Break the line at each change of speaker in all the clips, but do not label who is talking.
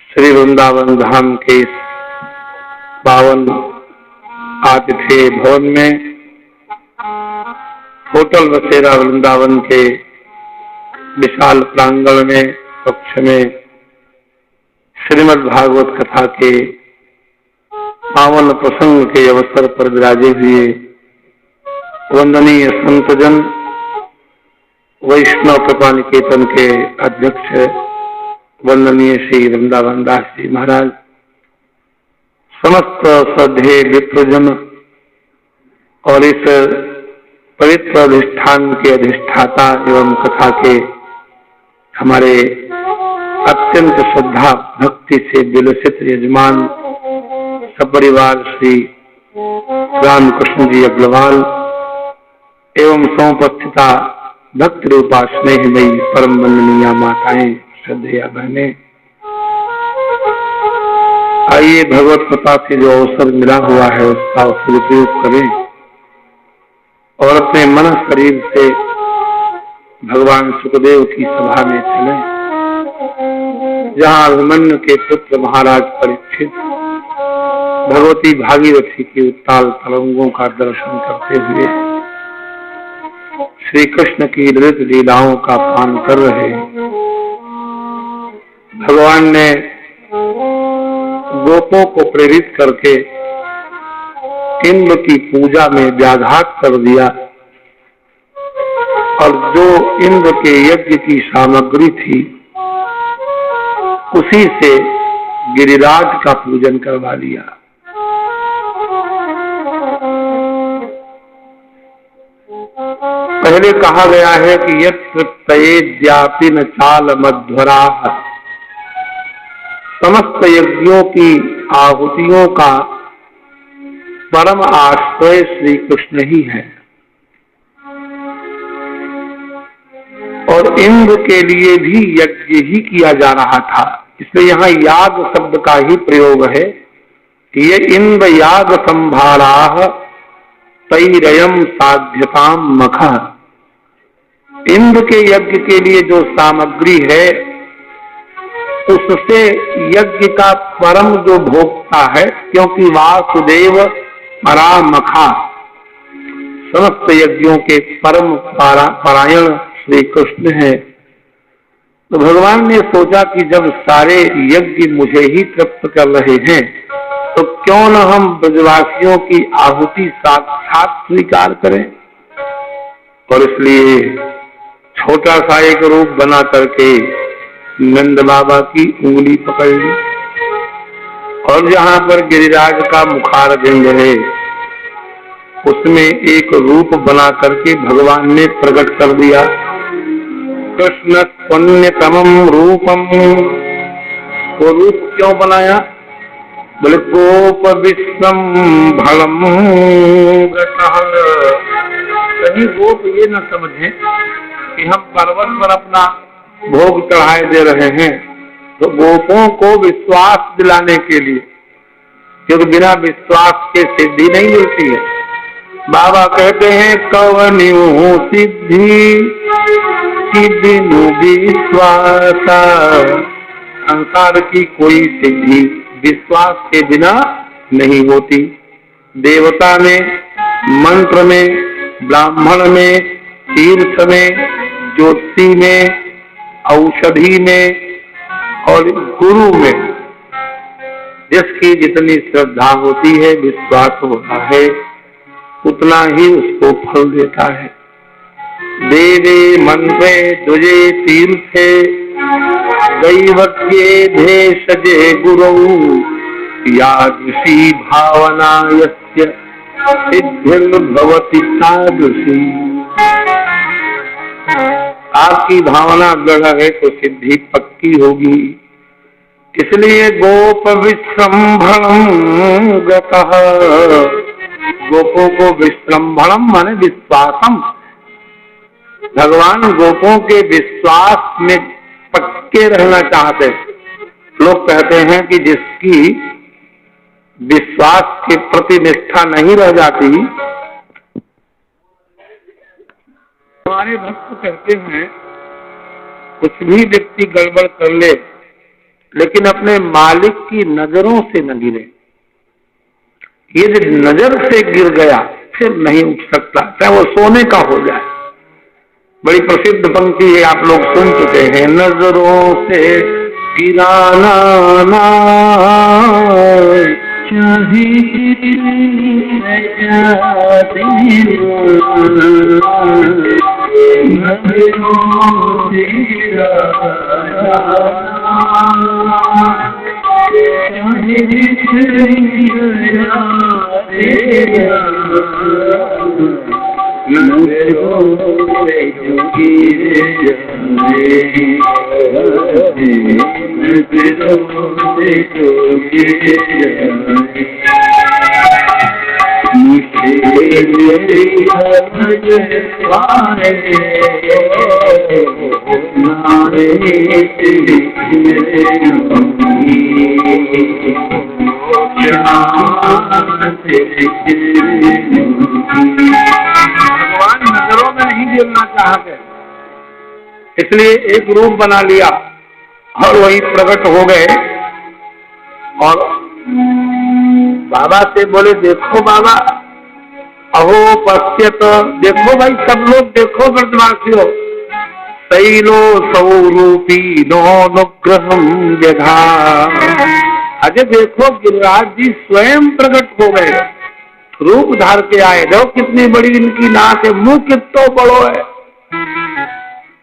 श्री वृंदावन धाम के इस पावन आतिथेय भवन में, होटल बसेरा वृंदावन के विशाल प्रांगण में, कक्ष में श्रीमद् भागवत कथा के पावन प्रसंग के अवसर पर विराजे हुए वंदनीय संतजन, वैष्णव कृपा निकेतन के अध्यक्ष वंदनीय श्री वृंदावन दास जी महाराज, समस्त श्रद्धेय विप्रजन और इस पवित्र अधिष्ठान के अधिष्ठाता एवं कथा के हमारे अत्यंत श्रद्धा भक्ति से विलसित यजमान सपरिवार श्री रामकृष्ण जी अग्रवाल एवं समुपस्थिता भक्त रूपा स्नेहमयी परम वंदनीय माताएं, श्रद्धेय बहनें, आइए भगवत कृपा से जो अवसर मिला हुआ है उसका सदुपयोग करें और अपने मन शरीर से भगवान सुखदेव की सभा में चलें, जहाँ अभिमन्यु के पुत्र महाराज परीक्षित भगवती भागीरथी की उत्ताल तरंगों का दर्शन करते हुए श्री कृष्ण की ललित लीलाओं का पान कर रहे हैं। भगवान ने गोपों को प्रेरित करके इंद्र की पूजा में व्याघात कर दिया और जो इंद्र के यज्ञ की सामग्री थी उसी से गिरिराज का पूजन करवा लिया। पहले कहा गया है कि यत्र तयेद्यापिन चाल मध्वराः, समस्त यज्ञों की आहुतियों का परम आश्रय श्री कृष्ण ही है और इंद्र के लिए भी यज्ञ ही किया जा रहा था, इसलिए यहाँ याग शब्द का ही प्रयोग है कि ये इंद्र याग संभाराः तैरयम साध्यताम मखः। इंद्र के यज्ञ के लिए जो सामग्री है उससे यज्ञ का परम जो भोक्ता है, क्योंकि वासुदेव परामखा, समस्त यज्ञों के परम परायण श्री कृष्ण है। तो भगवान ने सोचा कि जब सारे यज्ञ मुझे ही तृप्त कर रहे हैं तो क्यों न हम ब्रजवासियों की आहुति साक्षात स्वीकार करें, और इसलिए छोटा सा एक रूप बना करके नंद बाबा की उंगली पकड़ ली और जहाँ पर गिरिराज का मुखार बिंब है उसमें एक रूप बना करके भगवान ने प्रकट कर दिया। कृष्ण पुण्यतमम रूपम, वो रूप क्यों बनाया? बोले गोप विश्रम्भलम गतः। कहीं गोप ये न समझे कि हम पर्वत पर अपना भोग चढ़ाए दे रहे हैं, तो गोपों को विश्वास दिलाने के लिए, क्योंकि बिना विश्वास के सिद्धि नहीं मिलती है। बाबा कहते हैं कवन्यू सिद्धि कि बिनु विश्वास, संसार की कोई सिद्धि विश्वास के बिना नहीं होती। देवता में, मंत्र में, ब्राह्मण में, तीर्थ में, ज्योति में, औषधि में और गुरु में जिसकी जितनी श्रद्धा होती है, विश्वास होता है, उतना ही उसको फल देता है। देवे मंत्रे दुजे तीर्थे दैवज्ञे भेषजे गुरौ, यादृशी भावना यस्य सिद्धिर्भवति तादृशी। आपकी भावना दृढ़ है तो सिद्धि पक्की होगी। इसलिए गोप विश्रम्भणम गतः, गोपों को विश्रम्भणम माने विश्वासम, भगवान गोपों के विश्वास में पक्के रहना चाहते। लोग कहते हैं कि जिसकी विश्वास के प्रति निष्ठा नहीं रह जाती, हमारे भक्त कहते हैं कुछ भी व्यक्ति गड़बड़ कर ले लेकिन अपने मालिक की नजरों से न गिरे। ये जो नजर से गिर गया फिर नहीं उठ सकता, चाहे वो सोने का हो जाए। बड़ी प्रसिद्ध पंक्ति है, आप लोग सुन चुके हैं, नजरों से गिराना ना चाहे भगवान नजरों में नहीं गिरना चाहते, इसलिए एक रूप बना लिया और वही प्रकट हो गए। और बाबा से बोले, देखो बाबा, अहो पश्यत, देखो भाई सब लोग देखो, ब्रजवासियों, शैलो सौरूपी नोनुग्रहम यथा। अजय देखो गिरिराज जी स्वयं प्रकट हो गए, रूप धार के आए। देखो कितनी बड़ी इनकी नाक है, मुंह कितना बड़ो है,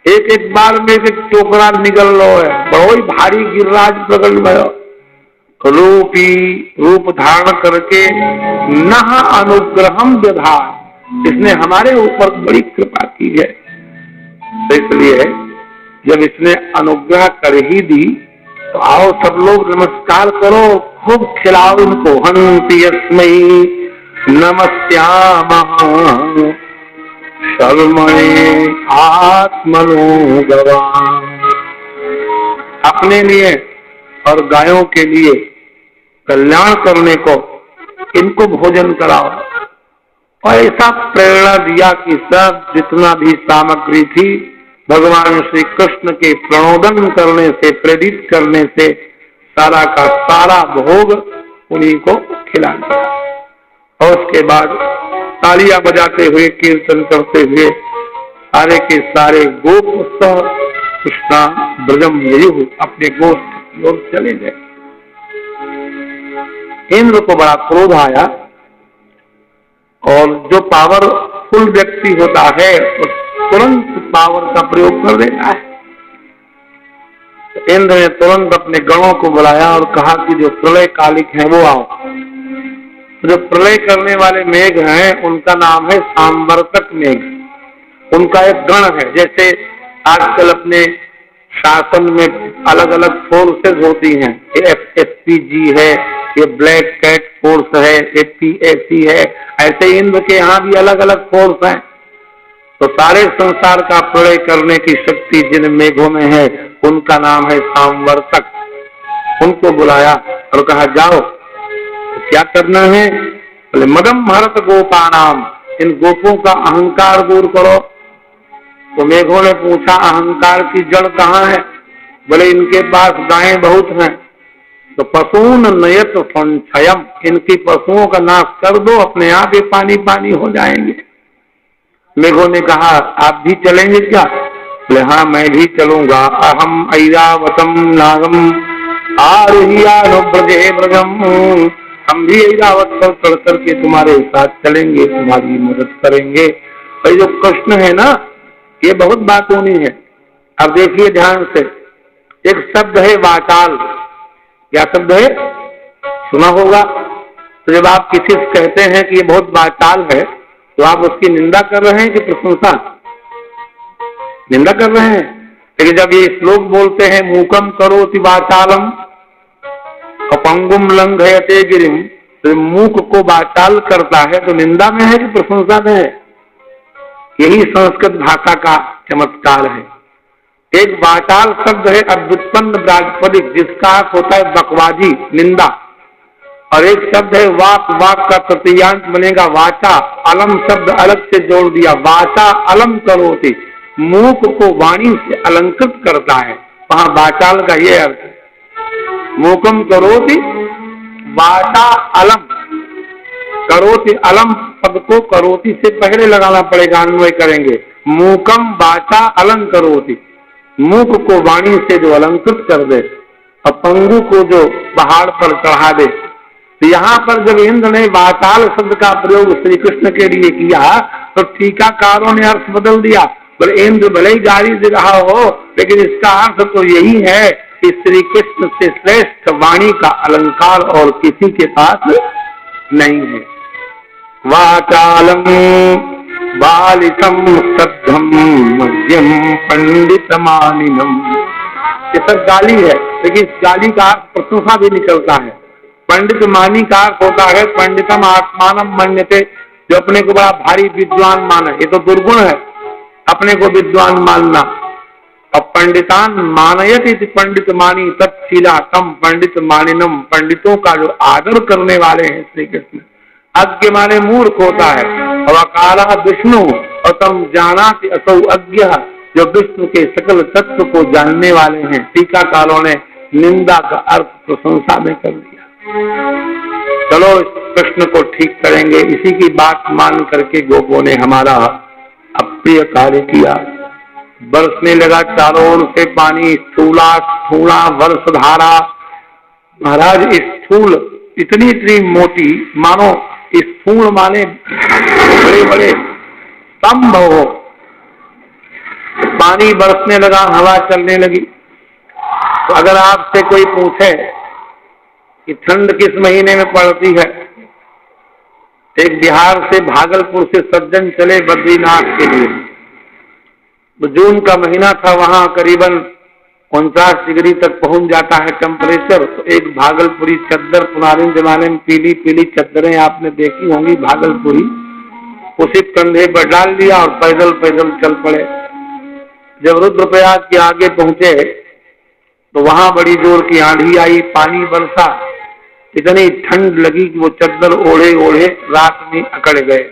एक एक बार में एक टोकरा निकल लो है, बहुत भारी गिरिराज प्रकट भयो। रूपी रूप धारण करके नह अनुग्रहम दधार, इसने हमारे ऊपर बड़ी कृपा की है। तो इसलिए जब इसने अनुग्रह कर ही दी तो आओ सब लोग नमस्कार करो, खूब खिलाओ इनको। हंति यस्मै नमस्यामः शर्मणे आत्मनो गवाम्। अपने लिए और गायों के लिए कल्याण करने को इनको भोजन कराओ। और ऐसा प्रेरणा दिया कि सब जितना भी सामग्री थी भगवान श्री कृष्ण के प्रणोदन करने से, प्रेरित करने से सारा का सारा भोग उन्हीं को खिला दिया। और उसके बाद तालियां बजाते हुए, कीर्तन करते हुए सारे के सारे गोप कृष्णा ब्रजम ययुः अपने गोष्ठ की ओर चले गए। इंद्र को बड़ा क्रोध आया, और जो पावरफुल व्यक्ति होता है तो तुरंत पावर का प्रयोग कर देता है। तो इंद्र ने तुरंत अपने गणों को बुलाया और कहा कि जो प्रलय कालिक है वो आओ। तो जो प्रलय करने वाले मेघ हैं उनका नाम है सांवर्तक मेघ। उनका एक गण है, जैसे आजकल अपने शासन में अलग अलग फोर्सेस होती हैं, एसपीजी है, ये ब्लैक कैट फोर्स है, एपीएसी है, ऐसे इंद्र के यहाँ भी अलग अलग फोर्स हैं। तो सारे संसार का प्रलय करने की शक्ति जिन मेघों में है उनका नाम है सांवर्तक। उनको बुलाया और कहा जाओ, तो क्या करना है? बोले मदम भरत गोपानाम, इन गोपों का अहंकार दूर करो। तो मेघों ने पूछा अहंकार की जड़ कहाँ है? बोले इनके पास गायें बहुत हैं, तो पशुन नयत संक्षयम, इनकी पशुओं का नाश कर दो, अपने आप ही पानी पानी हो जाएंगे। मेघों ने कहा आप भी चलेंगे क्या? बोले हाँ मैं भी चलूंगा। अहम ऐरावतम नागम आरुह्यानुब्रजे ब्रजम, हम भी ऐरावत पर चढ़ करके तुम्हारे साथ चलेंगे, तुम्हारी मदद करेंगे। और जो कृष्ण है ना, ये बहुत बातूनी है। अब देखिए ध्यान से, एक शब्द है वाचाल। क्या शब्द है? सुना होगा। तो जब आप किसी से कहते हैं कि ये बहुत वाचाल है तो आप उसकी निंदा कर रहे हैं कि प्रशंसा? निंदा कर रहे हैं। लेकिन जब ये श्लोक बोलते हैं मूकम करोति वाचालम अपंगुम लंघयते गिरिम, तो मूक को वाचाल करता है तो निंदा में है कि प्रशंसा में है? यही संस्कृत भाषा का चमत्कार है। एक वाचाल शब्द है अभ्युत्पन्न ब्राजपदिक, जिसका अर्थ होता है बकवादी, निंदा। और एक शब्द है वाक, वाक का तृतीयांत बनेगा वाचा, अलम शब्द अलग से जोड़ दिया, वाचा अलम करोति, मूक को वाणी से अलंकृत करता है, वहां वाचाल का ये अर्थ है। मूकम करोति वाचा अलम, करोति अलम पद को करोति से पहले लगाना पड़ेगा, अन्वय करेंगे। मूकम वाचा अलम करोति, मूक को वाणी से जो अलंकृत कर दे और पंगु को जो पहाड़ पर चढ़ा दे। तो यहाँ पर जब इंद्र ने वाचाल शब्द का प्रयोग श्री कृष्ण के लिए किया तो टीकाकारों ने अर्थ बदल दिया। पर इंद्र भले ही गाली दे रहा हो, लेकिन इसका अर्थ तो यही है कि श्री कृष्ण से श्रेष्ठ वाणी का अलंकार और किसी के पास नहीं है। वाचालम बालिकम सद्धम मध्यम पंडितमानिनम, ये सब गाली है, लेकिन इस गाली का अर्थ प्रशंसा भी निकलता है। पंडित मानी का अर्थ होता है पंडितम आत्मानम मन्यते, जो अपने को बड़ा भारी विद्वान माने। ये तो दुर्गुण है अपने को विद्वान मानना। अब पंडितान मानयति पंडित मानी तत्शीला तम पंडित मानिनम, पंडितों का जो आदर करने वाले हैं श्री कृष्ण। अज्ञ माने मूर्ख होता है, और अकाला विष्णु और तम जानाति असौ अज्ञ, जो विष्णु के सकल तत्व को जानने वाले हैं। टीकाकारों ने निंदा का अर्थ प्रशंसा में कर दिया। चलो इस प्रश्न को ठीक करेंगे। इसी की बात मान करके गोपों ने हमारा अप्रिय कार्य किया। बरसने लगा चारों ओर से पानी, स्थूला स्थूला वर्षधारा। महाराज इस स्थूल इतनी इतनी मोटी, मानो स्थूल माने बड़े बड़े स्तंभ हो। पानी बरसने लगा, हवा चलने लगी। तो अगर आपसे कोई पूछे कि ठंड किस महीने में पड़ती है, एक बिहार से भागलपुर से सज्जन चले बद्रीनाथ के लिए। तो जून का महीना था, वहां करीबन 49 डिग्री तक पहुंच जाता है टेम्परेचर। तो एक भागलपुरी चद्दर, पुराने जमाने में पीली पीली चद्दरें आपने देखी होंगी भागलपुरी, उसी कंधे पर डाल लिया और पैदल पैदल चल पड़े। जब रुद्रप्रयाग के आगे पहुंचे तो वहां बड़ी जोर की आंधी आई, पानी बरसा, इतनी ठंड लगी कि वो चद्दर ओढ़े ओढ़े रात में अकड़ गए।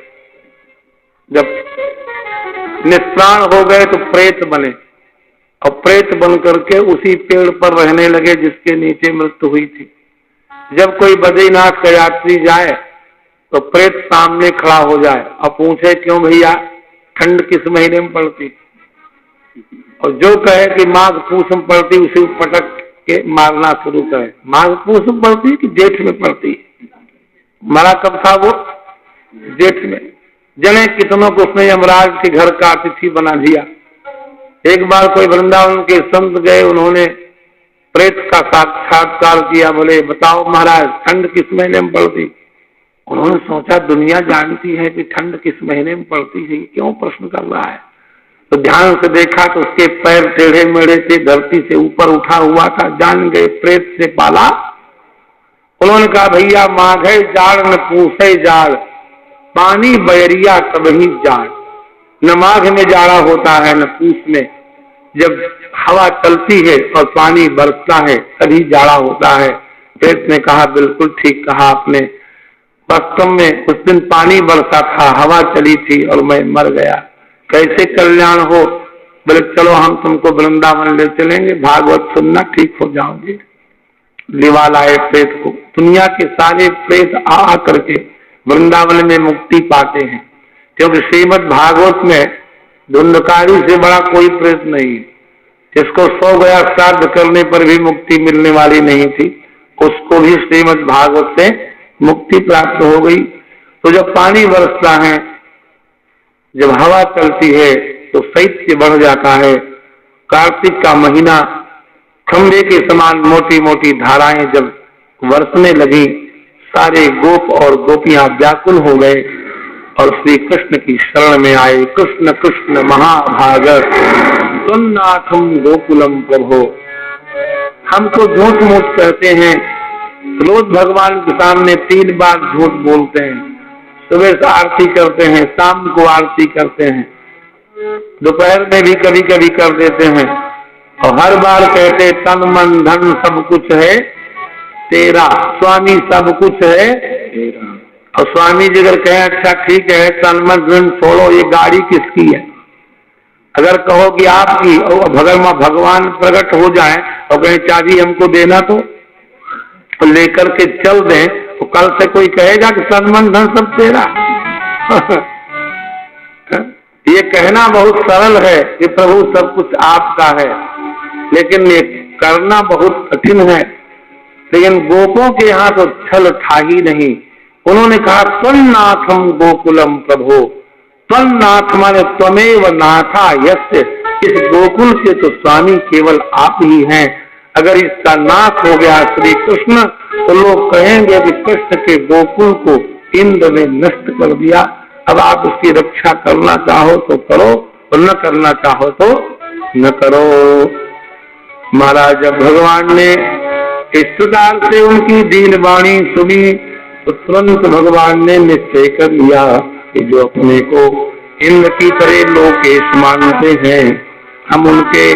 जब निस्प्राण हो गए तो प्रेत बने, और प्रेत बन करके उसी पेड़ पर रहने लगे जिसके नीचे मृत्यु हुई थी। जब कोई बद्रीनाथ का यात्री जाए तो प्रेत सामने खड़ा हो जाए और पूछे, क्यों भैया ठंड किस महीने में पड़ती? और जो कहे कि माघ पूस में पड़ती, उसे पटक के मारना शुरू करे। माघ पूस में पड़ती कि जेठ में पड़ती? मरा कब था वो? जेठ में। जने कितनों को उसने यमराज के घर का अतिथि बना दिया। एक बार कोई वृंदावन के संत गए, उन्होंने प्रेत का साक्षात्कार किया। बोले, बताओ महाराज ठंड किस महीने में पड़ती? उन्होंने सोचा दुनिया जानती है कि ठंड किस महीने में पड़ती है, क्यों प्रश्न कर रहा है? तो ध्यान से देखा तो उसके पैर टेढ़े मेढ़े थे, धरती से ऊपर उठा हुआ था। जान गए प्रेत से पाला। उन्होंने कहा, भैया माघे जाड़ न पूसे जाड़, पानी बैरिया तबही जाड़। न माघ में जाड़ा होता है न पूस में। जब हवा चलती है और पानी बरसता है तभी जाड़ा होता है। प्रेत ने कहा, बिल्कुल ठीक कहा आपने। वास्तव में उस दिन पानी बरसा था, हवा चली थी और मैं मर गया। कैसे कल्याण हो? बोले, चलो हम तुमको वृंदावन ले चलेंगे, भागवत सुनना, ठीक हो जाओगे। लिवा लाए प्रेत को। दुनिया के सारे प्रेत आ करके वृंदावन में मुक्ति पाते हैं, क्योंकि श्रीमद् भागवत में धुंधकारी से बड़ा कोई प्रेत नहीं। जिसको 100 गया श्राद्ध करने पर भी मुक्ति मिलने वाली नहीं थी, उसको भी श्रीमद् भागवत से मुक्ति प्राप्त हो गई। तो जब पानी बरसता है, जब हवा चलती है तो शैत्य बढ़ जाता है। कार्तिक का महीना, खंभे के समान मोटी मोटी धाराएं जब बरसने लगी, सारे गोप और गोपियां व्याकुल हो गए और श्री कृष्ण की शरण में आए। कृष्ण कृष्ण महाभागर सुन्नाथम गोकुलम प्रभो। हम तो झूठ मूठ कहते हैं, रोज भगवान के सामने 3 बार झूठ बोलते हैं। सुबह से आरती करते हैं, शाम को आरती करते हैं, दोपहर में भी कभी कभी कर देते हैं, और हर बार कहते तन मन धन सब कुछ है तेरा, स्वामी सब कुछ है तेरा। और स्वामी जी अगर कहें, अच्छा ठीक है तन मन धन छोड़ो, ये गाड़ी किसकी है? अगर कहो कि आपकी, और भगवान प्रकट हो जाए और कहें चाबी हमको देना, तो लेकर के चल दें तो कल से कोई कहेगा कि तन मन धन सब तेरा। ये कहना बहुत सरल है कि प्रभु सब कुछ आपका है, लेकिन ये करना बहुत कठिन है। लेकिन गोपों के यहाँ तो छल था ही नहीं। उन्होंने कहा त्वन्नाथम गोकुलम प्रभो, त्वन्नाथ माने त्वमेव नाथा यस्य, इस गोकुल के तो स्वामी केवल आप ही हैं। अगर इसका नाश हो गया श्री कृष्ण तो लोग कहेंगे कि कृष्ण के गोकुल को इंद्र ने नष्ट कर दिया। अब आप उसकी रक्षा करना चाहो तो करो और न करना चाहो तो न करो। महाराज जब भगवान ने इस प्रकार से उनकी दीन वाणी सुनी तो तुरंत भगवान ने निश्चय कर लिया कि जो अपने को इंद्र की तरह लोकेश मानते हैं, हम उनके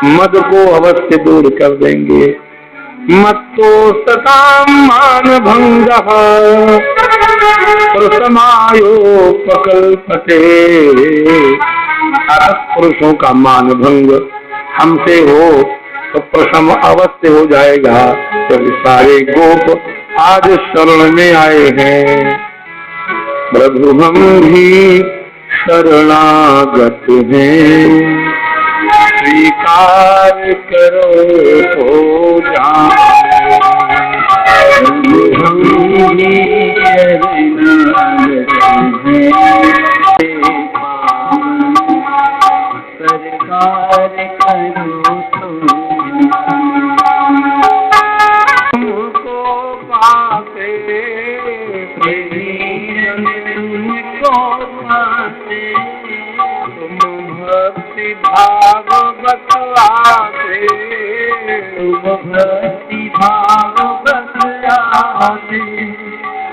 मद को अवश्य दूर कर देंगे। मत्तो सताम मान भंग प्रसमायो प्रकल्पते, पुरुषों का मान भंग हमसे हो तो प्रसम अवश्य हो जाएगा। तो सारे गोप आज शरण में आए हैं, प्रभु हम भी शरणागत हैं, स्वीकार करो तो जाओ। हम भी शरणागत हैं, स्वीकार करो तुमको पाते तुम भक्ति भाव बतलाते, भक्ति भाव बतलाते,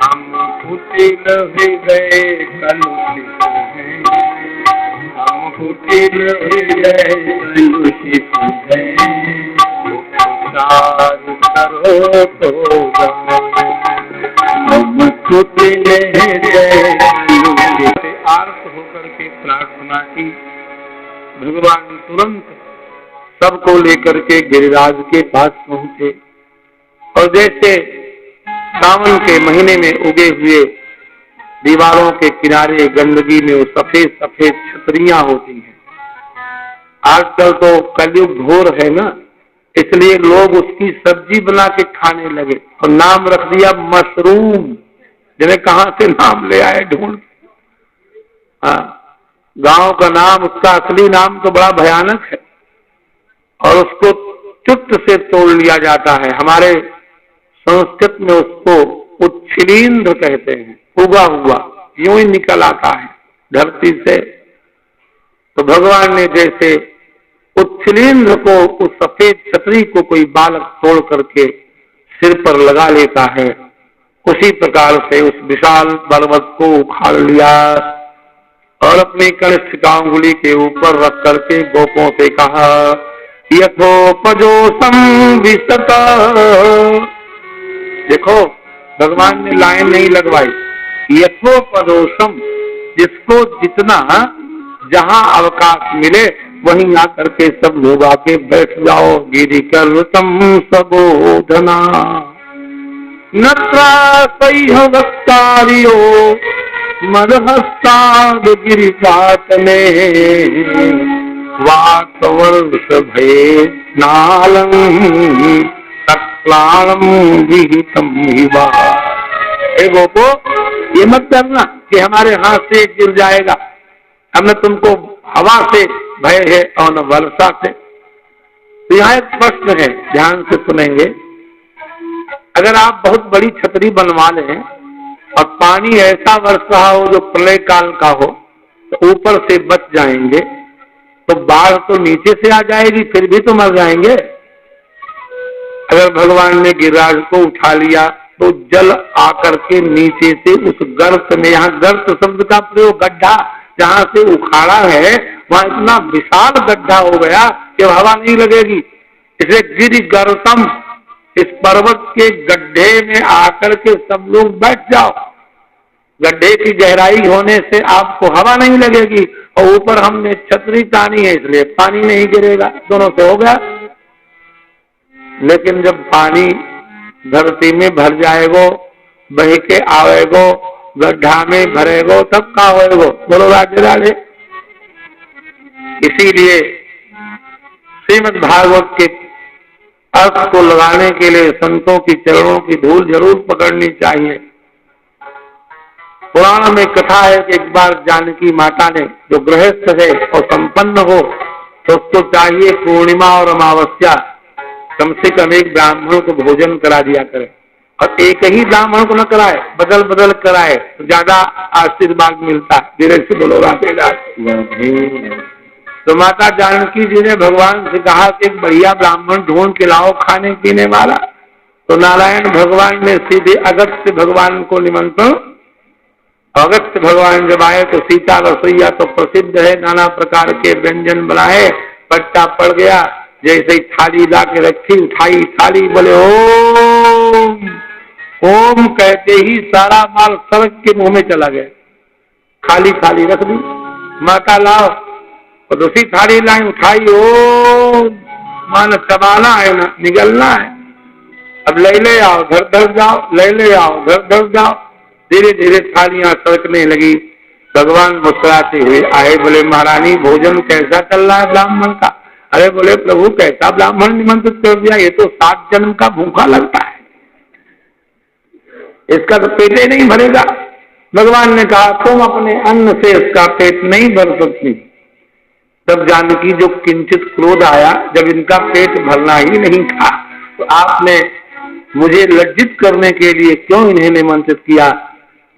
हम कुटिल हृदय कलुषित हैं, हम कुटिल हृदय कलुषित हैं, उपचार करो तो हम कुटिल हृदय कलुषित। आर्त होकर के प्रार्थना की। भगवान तुरंत सबको लेकर के गिरिराज के पास पहुंचे और जैसे सावन के महीने में उगे हुए दीवारों के किनारे गंदगी में वो सफेद सफेद छतरियां होती हैं। आजकल तो कलयुग घोर है ना, इसलिए लोग उसकी सब्जी बना के खाने लगे और नाम रख दिया मशरूम। जिन्हें कहां से नाम ले आए ढूंढ। गांव का नाम, उसका असली नाम तो बड़ा भयानक है और उसको चुट से तोड़ लिया जाता है। हमारे संस्कृत में उसको उच्छिलींद्र कहते हैं, उगा हुआ यूं ही निकल आता है धरती से। तो भगवान ने जैसे उच्छिलींद्र को, उस सफेद छतरी को कोई बालक तोड़ करके सिर पर लगा लेता है, उसी प्रकार से उस विशाल पर्वत को उखाड़ लिया और अपनी कनिष्ठ अंगुली के ऊपर रख करके गोपों से कहा यथोपजोषम विशत। देखो भगवान ने लाइन नहीं लगवाई, यथोपजोषम, जिसको जितना जहां अवकाश मिले वहीं आकर के सब लोग आके बैठ जाओ। गिरि कर तम सबोधना नत्रासह्य वक्तारियो मदहस्ताद गिरिजात में वातवर्ष भये नालम तक्लाणम विहितम हिवा। हे गोपो, ये मत करना कि हमारे हाथ से गिर जाएगा। हमने तुमको हवा से भय है और न वर्षा से। तो यहाँ एक प्रश्न है, ध्यान से सुनेंगे। अगर आप बहुत बड़ी छतरी बनवा लें और पानी ऐसा बरस रहा हो जो प्रलय काल का हो तो ऊपर से बच जाएंगे, तो बाढ़ तो नीचे से आ जाएगी, फिर भी तो मर जाएंगे। अगर भगवान ने गिरिराज को उठा लिया तो जल आकर के नीचे से उस गर्त में, यहाँ गर्त शब्द का प्रयोग गड्ढा, जहां से उखाड़ा है वहां इतना विशाल गड्ढा हो गया कि हवा नहीं लगेगी। इसलिए गिरि गर्तम, इस पर्वत के गड्ढे में आकर के सब लोग बैठ जाओ। गड्ढे की गहराई होने से आपको हवा नहीं लगेगी और ऊपर हमने छतरी तानी है इसलिए पानी नहीं गिरेगा। दोनों से हो गया। लेकिन जब पानी धरती में भर जाएगो, बह के आवेगो, गड्ढा में भरेगो, तब का होएगो। बोलो राधे राधे। इसीलिए श्रीमद् भागवत के अर्थ को लगाने के लिए संतों की चरणों की धूल जरूर पकड़नी चाहिए। पुराण में कथा है कि एक बार जानकी माता ने, जो गृहस्थ है और संपन्न हो, तो उसको चाहिए पूर्णिमा और अमावस्या कम से कम एक ब्राह्मण को भोजन करा दिया करे, और एक ही ब्राह्मण को न कराए, बदल बदल कराए तो ज्यादा आशीर्वाद मिलता है। धीरे से बोलो राधे राधे। तो माता जानकी जी ने भगवान से कहा कि एक बढ़िया ब्राह्मण ढूंढ के लाओ खाने पीने वाला। तो नारायण भगवान ने सीधे अगस्त्य भगवान को निमंत्रण, अगस्त्य भगवान जब आए तो सीता रसोईया तो प्रसिद्ध है, नाना प्रकार के व्यंजन बनाए, पट्टा पड़ गया, जैसे ही थाली ला के रखी, उठाई थाली, बोले ओम ओम कहते ही सारा माल सड़क के मुंह में चला गया। खाली थाली रख दी, माता लाओ, और दूसरी थाली लाई, उठाई, ओम मान चबाना है ना, निगलना है, अब ले आओ, घर धर जाओ, ले आओ, घर धर जाओ। धीरे धीरे थालियां सड़कने लगी। भगवान मुस्कुराते हुए आए, बोले महारानी भोजन कैसा चल रहा है ब्राह्मण का? अरे बोले प्रभु कैसा ब्राह्मण निमंत्रित कर दिया, ये तो 7 जन्म का भूखा लगता है, इसका तो पेट ही नहीं भरेगा। भगवान ने कहा तुम अपने अन्न से इसका पेट नहीं भर सकती। तब जानकी जो किंचित क्रोध आया, जब इनका पेट भरना ही नहीं था, तो आपने मुझे लज्जित करने के लिए क्यों इन्हें निमंत्रित किया?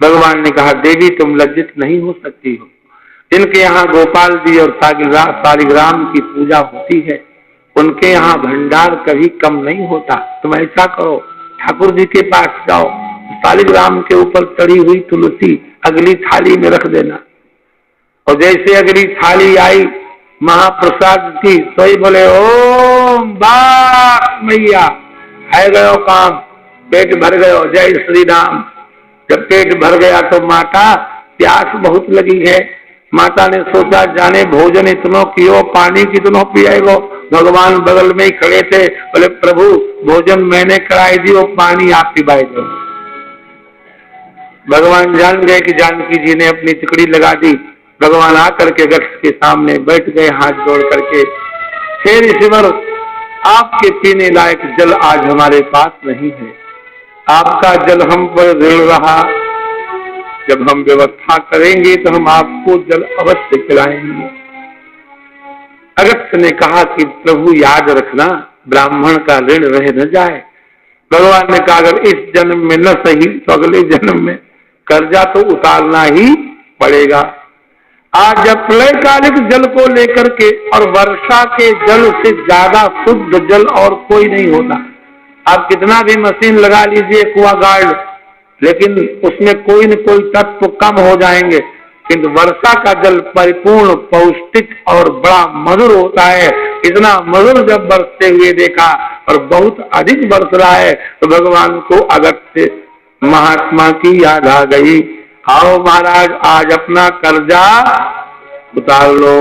भगवान ने कहा देवी तुम लज्जित नहीं हो सकती हो, जिनके यहाँ गोपाल जी और सालिग्राम की पूजा होती है, उनके यहाँ भंडार कभी कम नहीं होता। तुम ऐसा करो, ठाकुर जी के पास जाओ, सालिग्राम के ऊपर चढ़ी हुई तुलसी अगली थाली में रख देना। और जैसे अगली थाली आई महाप्रसाद की, सोई बोले ओम बाप मैया, है गयो काम, पेट भर गयो, जय श्री राम। जब पेट भर गया तो माता प्यास बहुत लगी है। माता ने सोचा जाने भोजन इतनो कियो, पानी कितनो पिएगो। भगवान बगल में ही खड़े थे, बोले प्रभु भोजन मैंने कराई दियो, पानी आप पिवाई दो। भगवान जान गए कि जानकी जी ने अपनी चिकड़ी लगा दी। भगवान आकर के वृक्ष के सामने बैठ गए, हाथ जोड़ करके, हे ऋषिवर आपके पीने लायक जल आज हमारे पास नहीं है, आपका जल हम पर ऋण रहा, जब हम व्यवस्था करेंगे तो हम आपको जल अवश्य पिलाएंगे। अगस्त्य ने कहा कि प्रभु याद रखना ब्राह्मण का ऋण रह न जाए। भगवान ने कहा अगर इस जन्म में न सही तो अगले जन्म में कर्जा तो उतारना ही पड़ेगा। आज प्रलयकालिक जल को लेकर के और वर्षा के जल से ज्यादा शुद्ध जल और कोई नहीं होता। आप कितना भी मशीन लगा लीजिए एक्वागार्ड, लेकिन उसमें कोई न कोई तत्व कम हो जाएंगे। किंतु वर्षा का जल परिपूर्ण, पौष्टिक और बड़ा मधुर होता है। इतना मधुर जब बरसते हुए देखा और बहुत अधिक बरस रहा है तो भगवान को अगस्त्य महात्मा की याद आ गई। आओ महाराज आज अपना कर्जा उतार लो।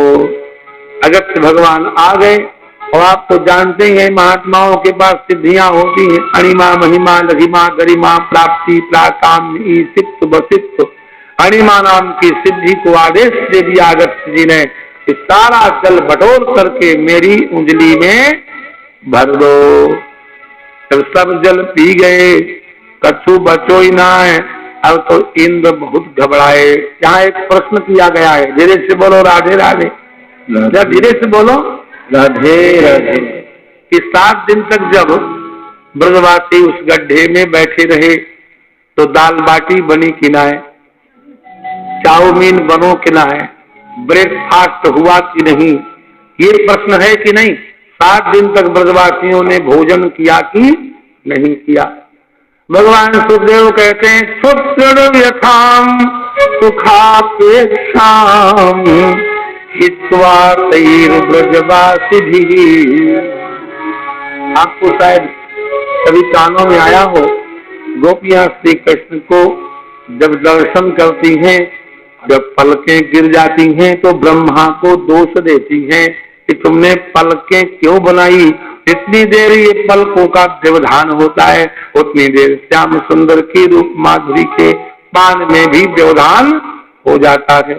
अगस्त्य भगवान आ गए और आप तो जानते हैं महात्माओं के पास सिद्धियां होती हैं, अणिमा महिमा लघिमा गरिमा प्राप्ति प्राकाम ईसित्व बसित्व। अणिमा नाम की सिद्धि को आदेश दे दिया अगस्त्य जी ने, इस सारा जल बटोर करके मेरी उंगली में भर दो। जब सब जल पी गए कछु बचो ही ना है। अब तो इंद्र बहुत घबराए। यहाँ एक प्रश्न किया गया है, धीरे से बोलो राधे राधे, धीरे से बोलो राधे राधे। कि 7 दिन तक जब ब्रजवासी उस गड्ढे में बैठे रहे तो दाल बाटी बनी कि ना है, चाउमीन बनो कि ना है, ब्रेकफास्ट हुआ कि नहीं, ये प्रश्न है कि नहीं। 7 दिन तक ब्रजवासियों ने भोजन किया कि नहीं किया। भगवान सुखदेव कहते हैं सुकृत यथाम सुखापेक्षाम हित्वा तैर्ब्रजवासिभिः। आपको शायद कभी कानों में आया हो, गोपियां श्री कृष्ण को जब दर्शन करती हैं, जब पलकें गिर जाती हैं तो ब्रह्मा को दोष देती हैं कि तुमने पलकें क्यों बनाई। जितनी देर ये पलकों का व्यवधान होता है उतनी देर श्याम सुंदर की रूप माधुरी के पान में भी व्यवधान हो जाता है।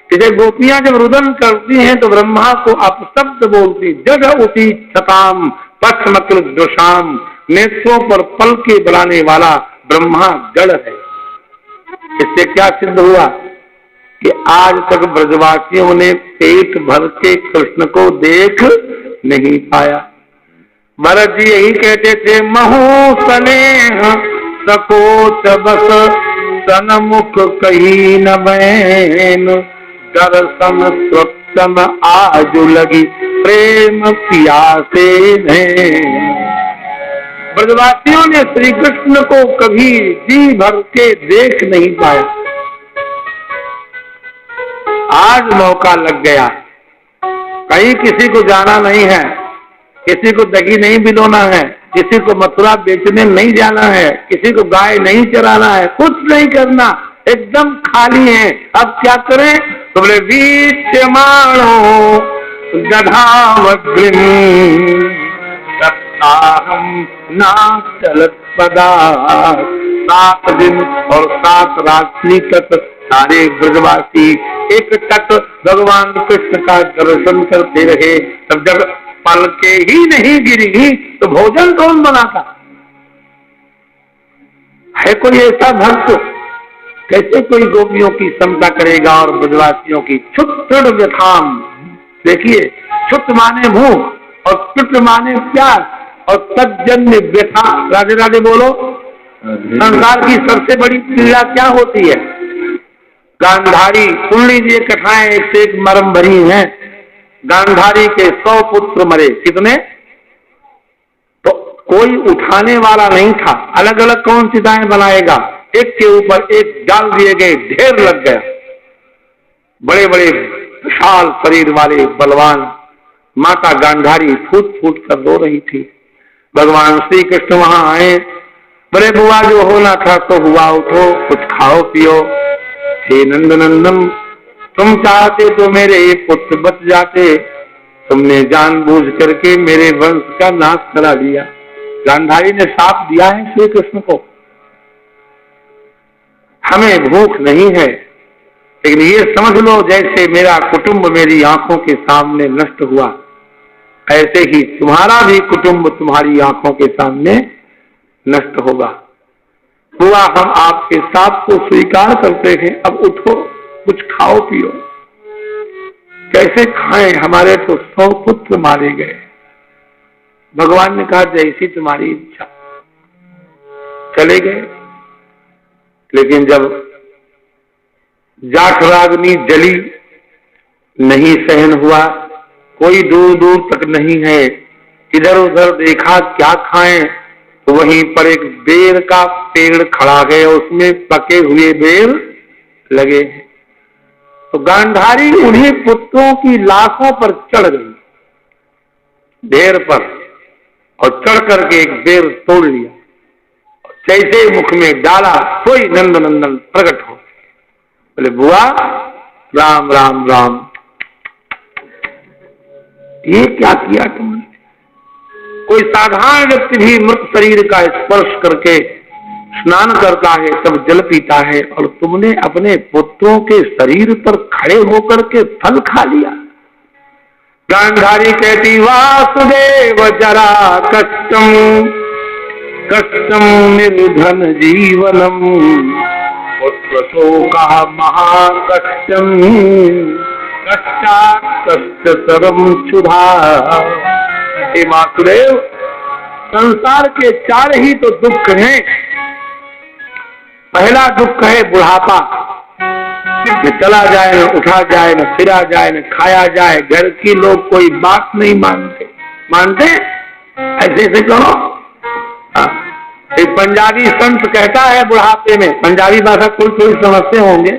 इसे गोपियां जब रुदन करती हैं तो ब्रह्मा को अपशब्द बोलती, जग उसी छताम पश्चिमकृत दोषाम, नेत्रों पर पल के बनाने वाला ब्रह्मा जड़ है। इससे क्या सिद्ध हुआ कि आज तक ब्रजवासियों ने पेट भर के कृष्ण को देख नहीं पाया। भरत जी यही कहते थे, महु स्नेह सकोच बस सनमुख कही न बैन, दर्शन स्वप्न आज लगी प्रेम पियासे में। ब्रजवासियों ने श्री कृष्ण को कभी जी भर के देख नहीं पाया। आज मौका लग गया। कहीं किसी को जाना नहीं है, किसी को दही नहीं बिलोना है, किसी को मथुरा बेचने नहीं जाना है, किसी को गाय नहीं चराना है, कुछ नहीं करना, एकदम खाली है। अब क्या करें? तो बोले बीच मानो हम ना चलत पदा। 7 दिन और 7 रात्रि तक सारे ब्रजवासी एक टक भगवान कृष्ण का दर्शन करते रहे। तब जब पलके ही नहीं गिरी तो भोजन कौन बनाता? है कोई ऐसा भक्त? कैसे कोई गोपियों की समता करेगा और ब्रजवासियों की? छुट व्यथाम, देखिए, छुट माने भूख और छुट माने प्यास और तज्जन्य व्यथा। राधे राधे बोलो। संसार की सबसे बड़ी पीड़ा क्या होती है? गांधारी, सुन लीजिए कथाएं एक से एक मर्म भरी हैं। गांधारी के 100 पुत्र मरे। कितने? तो कोई उठाने वाला नहीं था। अलग अलग कौन चिताएं बनाएगा? एक के ऊपर एक डाल दिए गए, ढेर लग गया। बड़े बड़े विशाल शरीर वाले बलवान माता गांधारी फूट फूट कर रो रही थी। भगवान श्री कृष्ण वहां आए। बड़े बुआ, जो होना था तो हुआ, उठो कुछ खाओ पियो। हे नंद नंदन, तुम चाहते तो मेरे पुत्र बच जाते, तुमने जानबूझ करके मेरे वंश का नाश करा दिया। गांधारी ने साफ दिया है श्री कृष्ण को, हमें भूख नहीं है, लेकिन ये समझ लो जैसे मेरा कुटुंब मेरी आंखों के सामने नष्ट हुआ, ऐसे ही तुम्हारा भी कुटुंब तुम्हारी आंखों के सामने नष्ट होगा। हुआ, हम आपके साथ को स्वीकार करते हैं, अब उठो कुछ खाओ पियो। कैसे खाएं? हमारे तो 100 पुत्र मारे गए। भगवान ने कहा जैसी तुम्हारी इच्छा। चले गए। लेकिन जब जाठराग्नि जली, नहीं सहन हुआ, कोई दूर दूर तक नहीं है, इधर उधर देखा क्या खाएं, तो वहीं पर एक बेर का पेड़ खड़ा है, उसमें पके हुए बेर लगे हैं। तो गांधारी उन्हीं पुत्रों की लाशों पर चढ़ गई, ढेर पर, और चढ़ करके एक बेर तोड़ लिया, जैसे मुख में डाला, कोई नंद नंदन प्रकट हो। बोले बुआ राम राम राम, ये क्या किया तुमने? कोई साधारण व्यक्ति भी मृत शरीर का स्पर्श करके स्नान करता है, तब जल पीता है, और तुमने अपने पुत्रों के शरीर पर खड़े होकर के फल खा लिया। गांधारी कहती वासुदेव जरा कष्टम कष्टम निर्धन जीवनम, पुत्र शोका महाकष्टम, कष्टात् कष्टतरम क्षुधा। हे वासुदेव, संसार के 4 ही तो दुख हैं। पहला दुख है बुढ़ापा, न चला जाए, न उठा जाए, न फिरा जाए, न खाया जाए, घर की लोग कोई बात नहीं मानते ऐसे ऐसे करो। एक पंजाबी संत कहता है बुढ़ापे में, पंजाबी भाषा कोई समझते होंगे,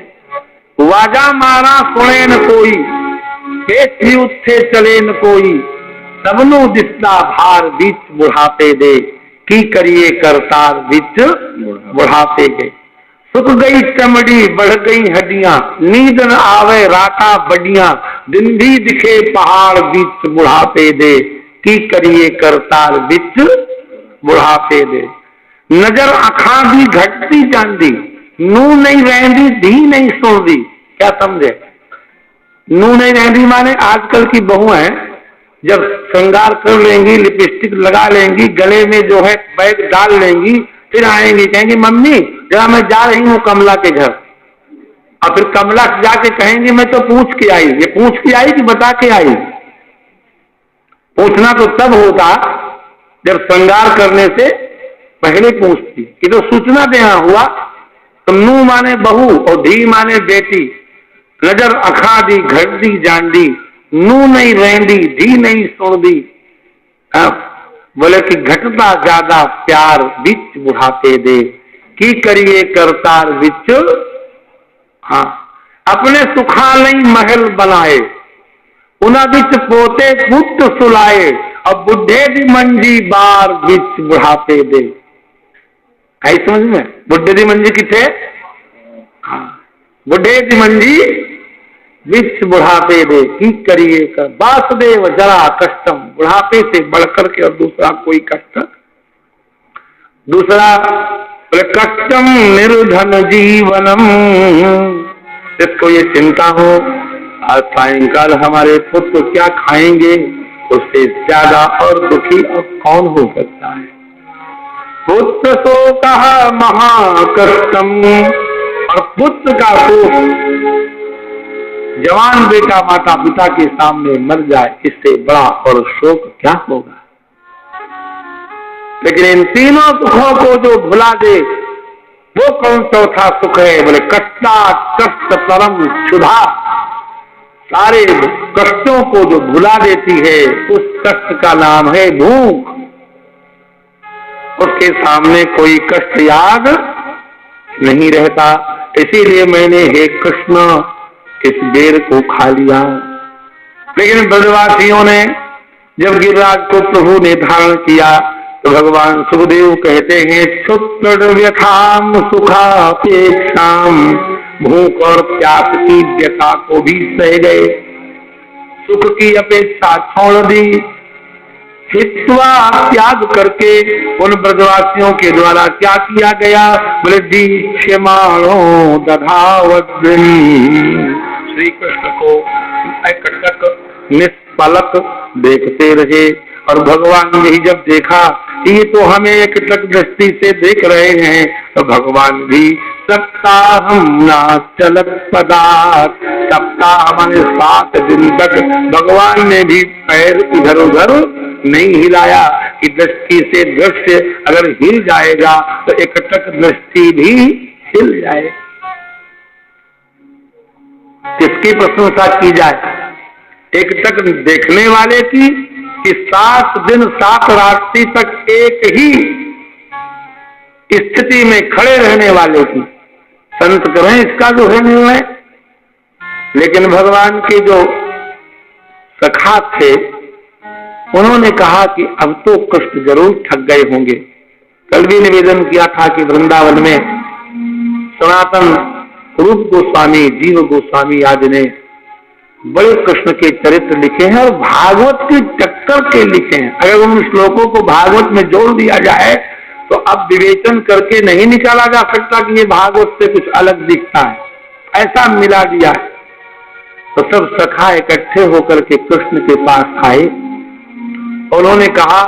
वाजा मारा सुने न कोई, पेट भी उठे चले न कोई, सबनों दिसता भार बीच बुढ़ापे दे, की करिए करतार बीच बुढ़ापे गए। सुख गई चमड़ी बढ़ गई हड्डियां, नींद न आवे राता बडियां, दिन भी दिखे पहाड़ बीच बुढ़ापे दे, की करिए करतार बिच बुढ़ापे दे। नजर अखा दी घटती जांदी, नू नहीं रहती धी नहीं सुनती। क्या समझे? नू नहीं रहती माने आजकल की बहू है, जब श्रृंगार कर लेंगी, लिपस्टिक लगा लेंगी, गले में जो है बैग डाल लेंगी, फिर आएंगी कहेंगी मम्मी जरा मैं जा रही हूँ कमला के घर। और फिर कमला जाके कहेंगी मैं तो पूछ के आई। ये पूछ के आई कि बता के आई? पूछना तो तब होता जब श्रृंगार करने से पहले पूछती। कि तो सूचना देना हुआ। तो नू माने बहू और धी माने बेटी। नजर अखा दी घटदी जांदी, नू नहीं रहती धी नहीं सुनदी। बोले कि घटता ज्यादा प्यार बिच बुढ़ापे दे, की करिए करतार बिच। हाँ, अपने सुखालई महल बनाए, उना बिच पोते पुत्र सुलाए, अब बुढ़े दी मंजी बार बिच बुढ़ापे दे। आई समझ में? बुढ़े दी मंजी किथे? हाँ, बुढ़े दी मंजी बिच बुढ़ापे दे, की करिए कर वासुदेव जरा कष्टम। बुढ़ापे से बढ़कर के और दूसरा कोई कष्ट। दूसरा कष्टम निर्धन जीवनम। जिसको ये चिंता हो आज सायंकाल हमारे पुत्र क्या खाएंगे, उससे ज्यादा और दुखी अब कौन हो सकता है? पुत्र शोक महाकष्टम। और पुत्र का शोक, जवान बेटा माता पिता के सामने मर जाए, इससे बड़ा और शोक क्या होगा? लेकिन इन तीनों सुखों को जो भुला दे वो कौन चौथा सुख है? बोले कष्टा कष्ट परम क्षुधा। सारे कष्टों को जो भुला देती है उस कष्ट का नाम है भूख। उसके सामने कोई कष्ट याद नहीं रहता। इसीलिए मैंने हे कृष्ण इस बेर को खा लिया। लेकिन ब्रजवासियों ने जब गिरिराज को प्रभु ने धारण किया तो भगवान सुखदेव कहते हैं क्षुत्र व्यथाम सुखापेक्षाम। भूख और प्यास की व्यथा को भी सह गए, सुख की अपेक्षा छोड़ दी। हित्वा त्याग करके उन ब्रजवासियों के द्वारा क्या किया गया? बोले दीक्षमाणो दधावद्री। श्री कृष्ण को एकटक निष्पलक देखते रहे। और भगवान ने ही जब देखा कि ये तो हमें एकटक दृष्टि से देख रहे हैं, तो भगवान भी सप्ताहम नाचलत पदार्थ। सप्ताह माने 7 दिन तक भगवान ने भी पैर इधर उधर नहीं हिलाया कि दृष्टि से दृश्य अगर हिल जाएगा तो एकटक दृष्टि भी हिल जाए। किसकी प्रशंसा की जाए? एकटक देखने वाले की कि 7 दिन 7 रात्रि तक एक ही स्थिति में खड़े रहने वाले की? संत करें इसका जो है निर्णय। लेकिन भगवान के जो सखा थे उन्होंने कहा कि अब तो कृष्ण जरूर थक गए होंगे। कल भी निवेदन किया था कि वृंदावन में सनातन रूप गोस्वामी, जीव गोस्वामी आदि ने बड़े कृष्ण के चरित्र लिखे हैं और भागवत के चक्कर के लिखे हैं। अगर उन श्लोकों को भागवत में जोड़ दिया जाए तो अब विवेचन करके नहीं निकाला जा सकता कि ये भागवत से कुछ अलग दिखता है, ऐसा मिला दिया है। तो सब सखा इकट्ठे होकर के कृष्ण के पास आए। उन्होंने कहा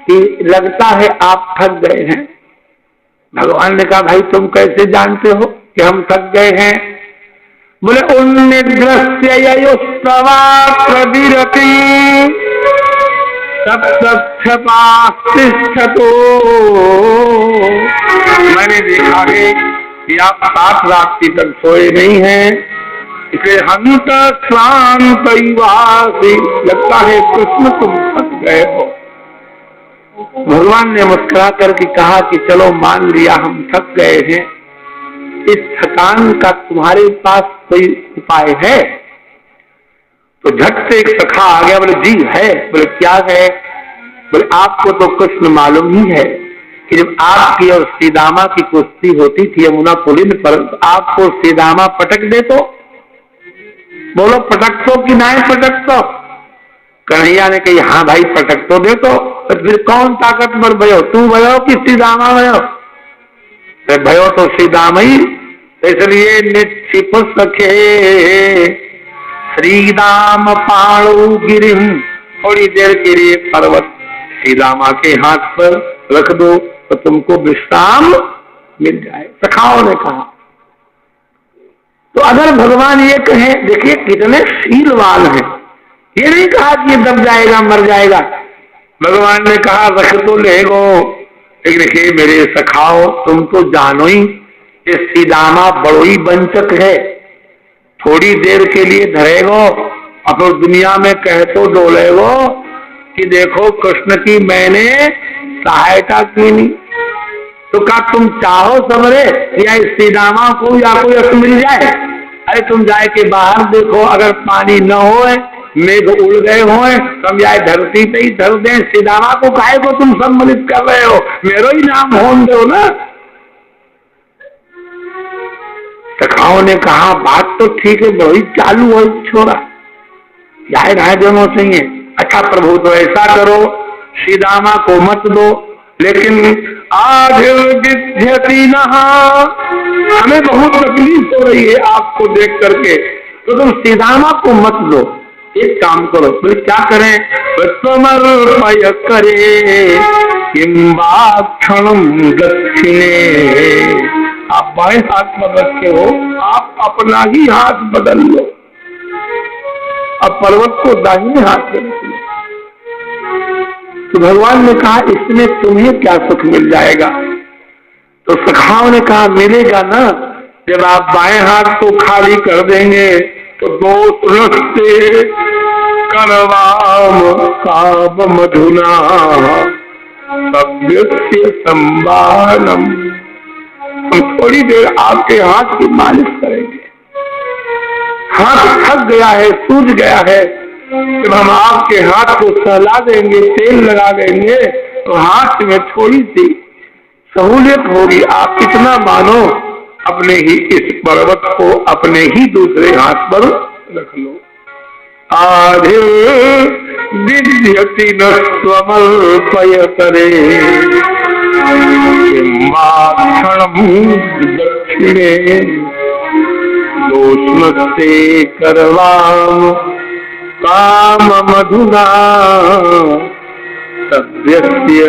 कि लगता है आप थक गए हैं। भगवान ने कहा भाई तुम कैसे जानते हो कि हम थक गए हैं? बोले उन्निद्रस्य ययुस्तवा प्रविरति सप्तक्षपास्तिष्ठतो। मैंने देखा है कि आप 7 रात्रि तक सोए नहीं हैं, इसलिए हंत श्रांत वासी। लगता है कृष्ण तुम थक गए हो। भगवान ने मुस्कुरा करके कहा कि चलो मान लिया हम थक गए हैं। इस थकान का तुम्हारे पास कोई उपाय है? तो झट से एक सखा आ गया। बोले जी है। बोले क्या है? बोले आपको तो कृष्ण मालूम ही है कि जब आपकी और सीदामा की कुश्ती होती थी यमुना पुलिन पर, आपको सीदामा पटक दे तो बोलो पटक तो कि नहीं पटक तो? कन्हैया ने कही हाँ भाई पटक तो दे, तो फिर कौन ताकतवर भयो, तू भयो कि श्री दामा भयो? भयो तो श्री दाम ही, इसलिए निक्षिप सखे श्री दाम पाणु गिरिम, थोड़ी देर के लिए पर्वत श्री दामा के हाथ पर रख दो तो तुमको विश्राम मिल जाए, सखाओं ने कहा। तो अगर भगवान ये कहे, देखिए कितने शीलवान हैं, ये नहीं कहा कि ये दब जाएगा मर जाएगा, भगवान ने कहा रख तो ले गो, लेकिन देखिए मेरे सखाओ तुम तो जानो ही ये सीदामा बड़ो ही वंचक है, थोड़ी देर के लिए धरेगो और फिर दुनिया में कह तो डोलेगो कि देखो कृष्ण की मैंने सहायता की नहीं। तो क्या तुम चाहो समरे या इस सीदामा को या कोई रस मिल जाए? अरे तुम जाए के बाहर देखो, अगर पानी न हो, मेघ उड़ गए हो, हम जाए धरती पे ही धर दें, सीदामा को काहे को तुम सम्मिलित कर रहे हो, मेरो ही नाम होन दो ना। सखाओं ने कहा बात तो ठीक है, वही चालू हो छोरा, जाए राय दोनों सही है। अच्छा प्रभु तो ऐसा करो सीदामा को मत दो, लेकिन आज हमें बहुत तकलीफ हो रही है आपको देख करके, तो तुम सीदामा को मत दो, एक काम करो। फिर क्या करें? समर्पय करे क्षणम दक्षिणे, आप बाएं हाथ में रखे हो, आप अपना ही हाथ बदल लो, अब पर्वत को दाहिने हाथ में रख लो। तो भगवान ने कहा इसमें तुम्हें क्या सुख मिल जाएगा? तो सखाओं ने कहा मिलेगा ना, जब आप बाएं हाथ को खाली कर देंगे तो दोष रखते करवाम काब मधुना सभ्य संबानम, हम थोड़ी देर आपके हाथ की मालिश करेंगे, हाथ थक गया है, सूज गया है, जब हम आपके हाथ को सहला देंगे, तेल लगा देंगे, तो हाथ में थोड़ी सी सहूलियत होगी। आप इतना मानो, अपने ही इस पर्वत को अपने ही दूसरे हाथ पर रख लो। आधे विद्यति न समर्पय करे दक्षिणे दोष्णस्ते करवाम काम मधुना सभ्यस्य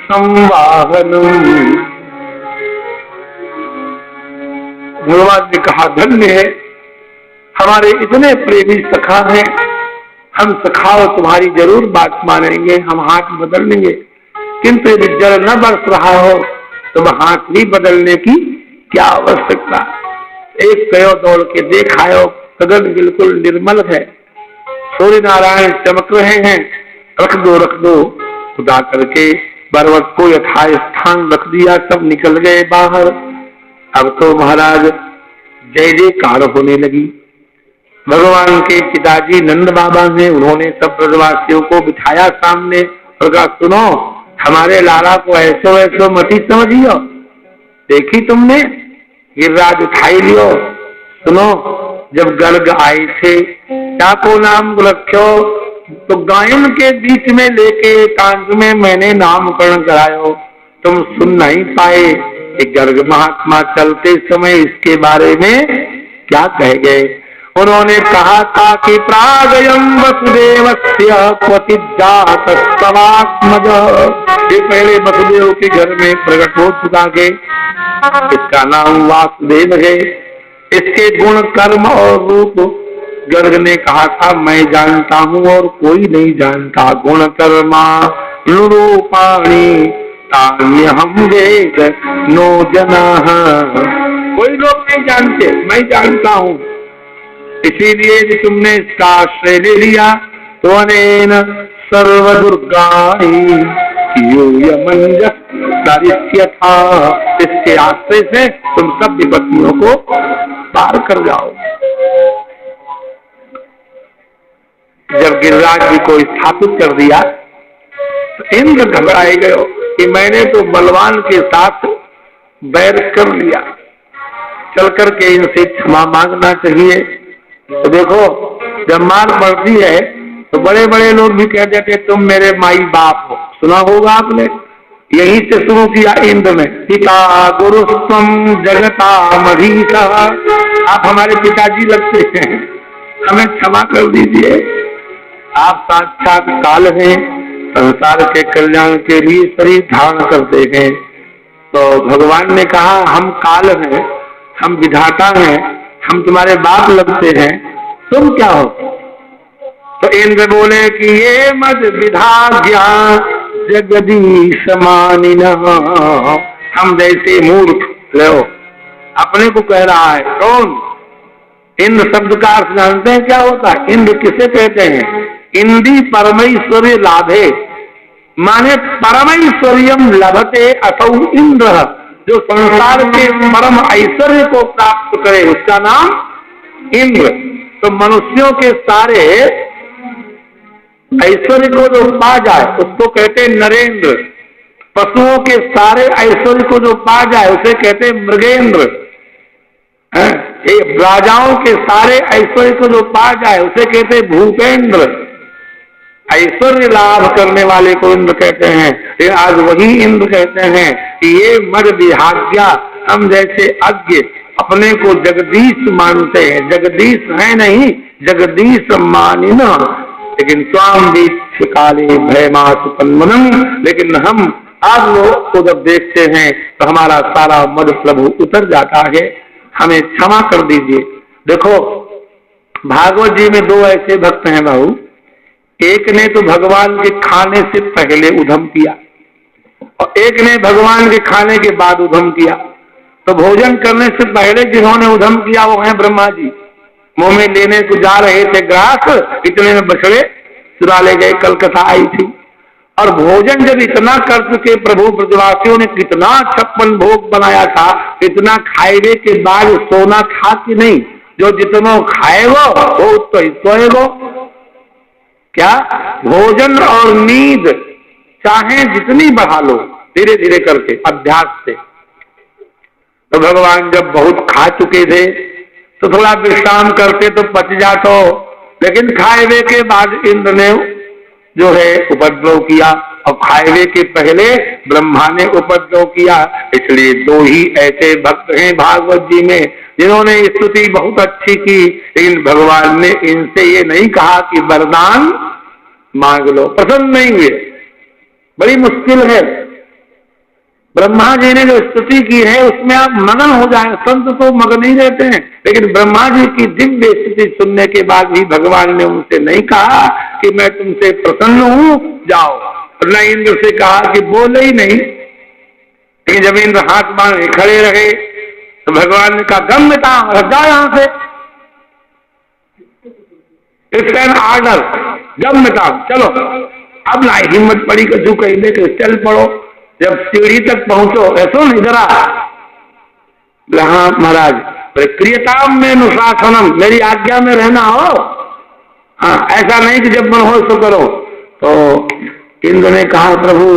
संवाहनम। भगवान ने कहा धन्य है हमारे इतने प्रेमी सखा हैं, हम सखाओ तुम्हारी जरूर बात मानेंगे, हम हाथ बदल लेंगे, किंतु यदि जल न बरस रहा हो तो हाथ भी बदलने की क्या आवश्यकता? एक कयो दौड़ के देखायो, गगन बिल्कुल निर्मल है, सूर्य नारायण चमक रहे हैं, रख दो खुदा करके पर्वत को यथा स्थान रख दिया, सब निकल गए बाहर। अब तो महाराज जय जयकार होने लगी। भगवान के पिताजी नंद बाबा ने, उन्होंने सब ब्रजवासियों को बिठाया सामने और कहा सुनो, हमारे लाला को ऐसो ऐसो मती समझियो, देखी तुमने गिरिराज उठाई लियो। सुनो, जब गर्ग आए थे क्या को नाम रखो, तो गायन के बीच में लेके कांच में मैंने नामकरण करायो, तुम सुन नहीं पाए कि गर्ग महात्मा चलते समय इसके बारे में क्या कह गए। उन्होंने कहा था कि प्रागयम वसुदेवस्य क्वचित् जातस्तवात्मज, ये पहले वसुदेव के घर में प्रकट हो चुका है, इसका नाम वासुदेव है, इसके गुण कर्म और रूप गर्ग ने कहा था मैं जानता हूँ और कोई नहीं जानता। गुण कर्मा रूपाणी तान्यहम वेद नो जनाः, कोई लोग नहीं जानते, मैं जानता हूँ। इसीलिए यदि तुमने इसका आश्रय ले लिया तो अनेन सर्व दुर्गाणि था, इसके आश्रय से तुम सब विपत्तियों को पार कर जाओ। जब गिरिराज जी को स्थापित कर दिया तो इंद्र घबराए गए कि मैंने तो बलवान के साथ बैर कर लिया, चल करके इनसे क्षमा मांगना चाहिए। तो देखो जब मार पड़ती है तो बड़े बड़े लोग भी कह देते तुम मेरे माई बाप हो, सुना होगा आपने। यहीं से शुरू किया इंद्र में, पिता गुरुस्त्वम जगता मधीश, आप हमारे पिताजी लगते हैं, हमें क्षमा कर दीजिए, आप साक्षात काल हैं, संसार के कल्याण के लिए शरीर धारण करते हैं। तो भगवान ने कहा हम काल हैं, हम विधाता हैं, हम तुम्हारे बाप लगते हैं, तुम क्या हो? तो इंद्र बोले कि ये मद विधाज्ञा जगदीश मानिनः, हम जैसे मूर्ख, लो अपने को कह रहा है कौन? इंद्र शब्द का अर्थ जानते हैं क्या होता है? इंद्र किसे कहते हैं? इंद्री परमेश्वर्य लाभे, माने परमेश्वर्यम लभते असौ इंद्र, जो संसार के परम ऐश्वर्य को प्राप्त करे उसका नाम इंद्र। तो मनुष्यों के सारे ऐश्वर्य को जो पा जाए उसको कहते नरेंद्र, पशुओं के सारे ऐश्वर्य को जो पा जाए उसे कहते मृगेंद्र, राजाओं के सारे ऐश्वर्य को जो पा जाए उसे कहते भूपेंद्र। ऐश्वर्य लाभ करने वाले को इंद्र कहते हैं। लेकिन आज वही इंद्र कहते हैं कि ये मद विभाग्या, हम जैसे अज्ञ अपने को जगदीश मानते हैं, जगदीश है नहीं जगदीश मानिना, लेकिन स्वाम वीक्ष काले भयमास तन्मनम, लेकिन हम आप लोग को जब देखते हैं तो हमारा सारा मद प्रभु उतर जाता है, हमें क्षमा कर दीजिए। देखो भागवत जी में दो ऐसे भक्त हैं बाबू, एक ने तो भगवान के खाने से पहले उधम किया और एक ने भगवान के खाने के बाद उधम किया। तो भोजन करने से पहले जिन्होंने उधम किया वो है ब्रह्मा जी। मुंह में लेने को जा रहे थे ग्रास, इतने में बछड़े चुरा ले गए, कलकत्ता आई थी। और भोजन जब इतना कर चुके प्रभु, ब्रजवासियों ने कितना 56 भोग बनाया था, इतना खाएगे के बाद सोना खा कि नहीं, जो जितना खाएगो वो तो ही सोएगो। क्या भोजन और नींद चाहे जितनी बढ़ा लो धीरे धीरे करके अभ्यास से। तो भगवान जब बहुत खा चुके थे तो थोड़ा विश्राम करते तो पच जातो, लेकिन खाएवे के बाद इंद्र ने जो है उपद्रव किया और खाएवे के पहले ब्रह्मा ने उपद्रव किया। इसलिए दो ही ऐसे भक्त हैं भागवत जी में जिन्होंने स्तुति बहुत अच्छी की, लेकिन भगवान ने इनसे ये नहीं कहा कि वरदान मांग लो, प्रसन्न नहीं हुए। बड़ी मुश्किल है। ब्रह्मा जी ने जो स्तुति की है उसमें आप मगन हो जाए, संत तो मगन ही रहते हैं, लेकिन ब्रह्मा जी की दिव्य स्तुति सुनने के बाद भी भगवान ने उनसे नहीं कहा कि मैं तुमसे प्रसन्न हूं जाओ, और न इंद्र से कहा कि बोले ही नहीं। लेकिन जब इंद्र हाथ बांधे खड़े रहे तो भगवान ने कहा गम्यता हट जाओ यहां से, इट्स एन ऑर्डर, गम्यता चलो। अब ना हिम्मत पड़ी कछु कहने के चल पड़ो। जब सीढ़ी तक पहुंचो ऐसो नहीं जरा, हाँ महाराज प्रियताम में अनुशासनम, मेरी आज्ञा में रहना हो, हाँ ऐसा नहीं कि जब मन हो सो करो। तो इंद्र ने कहा प्रभु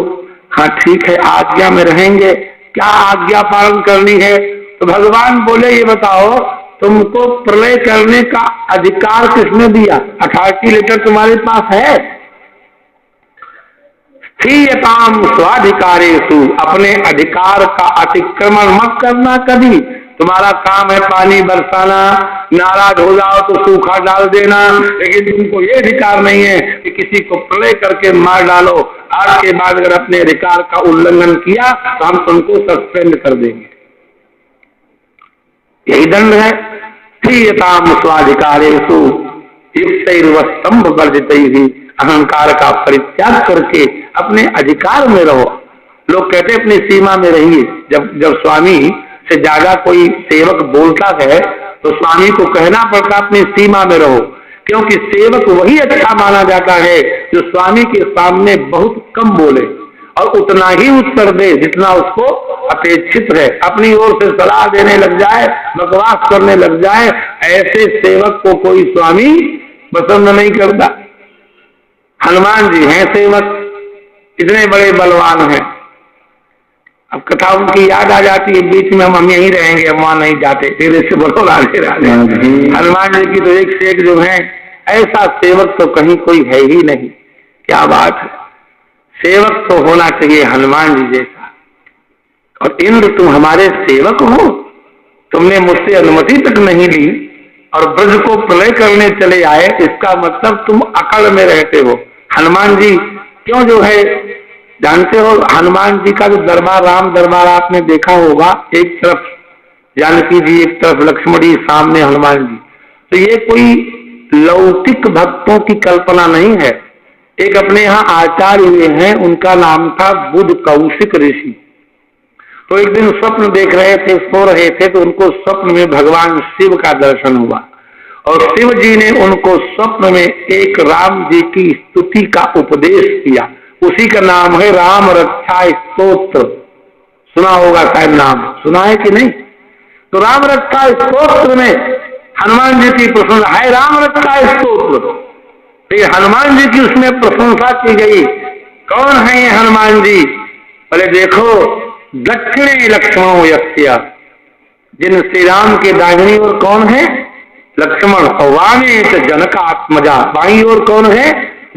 हाँ ठीक है आज्ञा में रहेंगे, क्या आज्ञा पालन करनी है? तो भगवान बोले ये बताओ तुमको प्रलय करने का अधिकार किसने दिया? अथॉरिटी लेटर तुम्हारे पास है? स्थीयताम स्वाधिकारेषु, अपने अधिकार का अतिक्रमण मत करना कभी। तुम्हारा काम है पानी बरसाना, नाराज हो जाओ तो सूखा डाल देना, लेकिन तुमको ये अधिकार नहीं है कि किसी को प्रलय करके मार डालो। आज के बाद अगर अपने अधिकार का उल्लंघन किया तो हम तुमको सस्पेंड कर देंगे, यही दंड है। स्थीयताम स्वाधिकारेषु युक्तैर्वस्तंभ वर्जितैः, अहंकार का परित्याग करके अपने अधिकार में रहो। लोग कहते अपनी सीमा में रहिए। जब स्वामी से ज्यादा कोई सेवक बोलता है तो स्वामी को कहना पड़ता अपनी सीमा में रहो, क्योंकि सेवक वही अच्छा माना जाता है जो स्वामी के सामने बहुत कम बोले और उतना ही उत्तर दे जितना उसको अपेक्षित है। अपनी ओर से सलाह देने लग जाए, बकवास करने लग जाए, ऐसे सेवक को कोई स्वामी पसंद नहीं करता। हनुमान जी हैं सेवक, इतने बड़े बलवान हैं। अब कथा उनकी याद आ जाती है, बीच में हम यहीं रहेंगे, हम वहां नहीं जाते, धीरे से बोलो राधे राधे। हनुमान जी की तो एक से एक जो है ऐसा सेवक तो कहीं कोई है ही नहीं। क्या बात है, सेवक तो होना चाहिए हनुमान जी जैसा। और इंद्र तुम हमारे सेवक हो, तुमने मुझसे अनुमति तक नहीं ली और ब्रज को प्रलय करने चले आए, इसका मतलब तुम अकड़ में रहते हो। हनुमान जी क्यों जो है, जानते हो हनुमान जी का जो दरबार, राम दरबार आपने देखा होगा, एक तरफ जानकी जी, एक तरफ लक्ष्मण जी, सामने हनुमान जी। तो ये कोई लौकिक भक्तों की कल्पना नहीं है। एक अपने यहाँ आचार्य हुए हैं, उनका नाम था बुध कौशिक ऋषि। तो एक दिन स्वप्न देख रहे थे, सो रहे थे, तो उनको स्वप्न में भगवान शिव का दर्शन हुआ और शिव जी ने उनको स्वप्न में एक राम जी की स्तुति का उपदेश किया। उसी का नाम है राम रक्षा स्तोत्र। सुना होगा शायद, नाम सुना है कि नहीं? तो राम रक्षा स्तोत्र में हनुमान जी की प्रशंसा है, राम रक्षा स्तोत्र। तो हनुमान जी की उसमें प्रशंसा की गई। कौन है ये हनुमान जी? बोले देखो, दक्षिणे लक्ष्मणो यस्य, जिन श्री राम के दाहिनी ओर कौन है? लक्ष्मण। और वामे च जनकात्मजा, बाई ओर कौन है?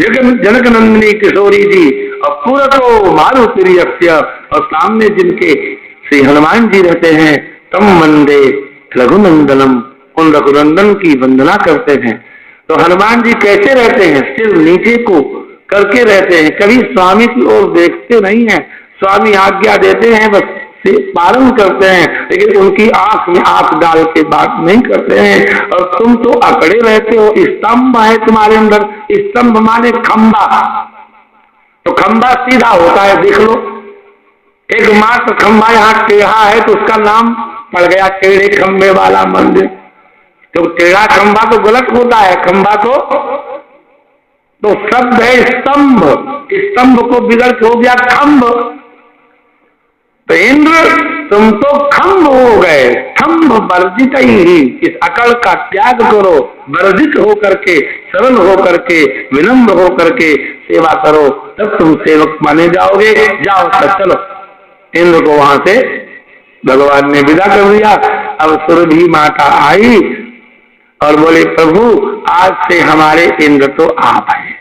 जनक नंदिनी किशोरी जी। और पूरतो मारुतिर्यस्य, और सामने जिनके श्री हनुमान जी रहते हैं, तम वंदे रघुनंदनम, उन रघुनंदन की वंदना करते हैं। तो हनुमान जी कैसे रहते हैं? सिर नीचे को करके रहते हैं, कभी स्वामी की ओर देखते नहीं है। स्वामी आज्ञा देते हैं बस से पालन करते हैं, लेकिन उनकी आंख में आंख डाल के बात नहीं करते हैं। और तुम तो अकड़े रहते हो, स्तंभ है तुम्हारे अंदर। स्तंभ माने खंबा, तो खंबा सीधा होता है, देख लो। एकमात्र खंबा यहाँ टेढ़ा है तो उसका नाम पड़ गया टेढ़े खंबे वाला मंदिर। तो टेढ़ा खंबा तो गलत होता है, खंबा तो शब्द है स्तंभ, स्तंभ को बिगड़ के हो गया खंभ। तो इंद्र तुम तो खंभ हो गए, खंभ वर्जित ही। इस अकड़ का त्याग करो, वर्जित हो करके, सरल हो करके, विनम्र हो करके सेवा करो, तब तुम सेवक माने जाओगे। जाओ तब चलो। इंद्र को वहां से भगवान ने विदा कर दिया। अब सुरभि माता आई और बोले प्रभु आज से हमारे इंद्र तो आप हैं।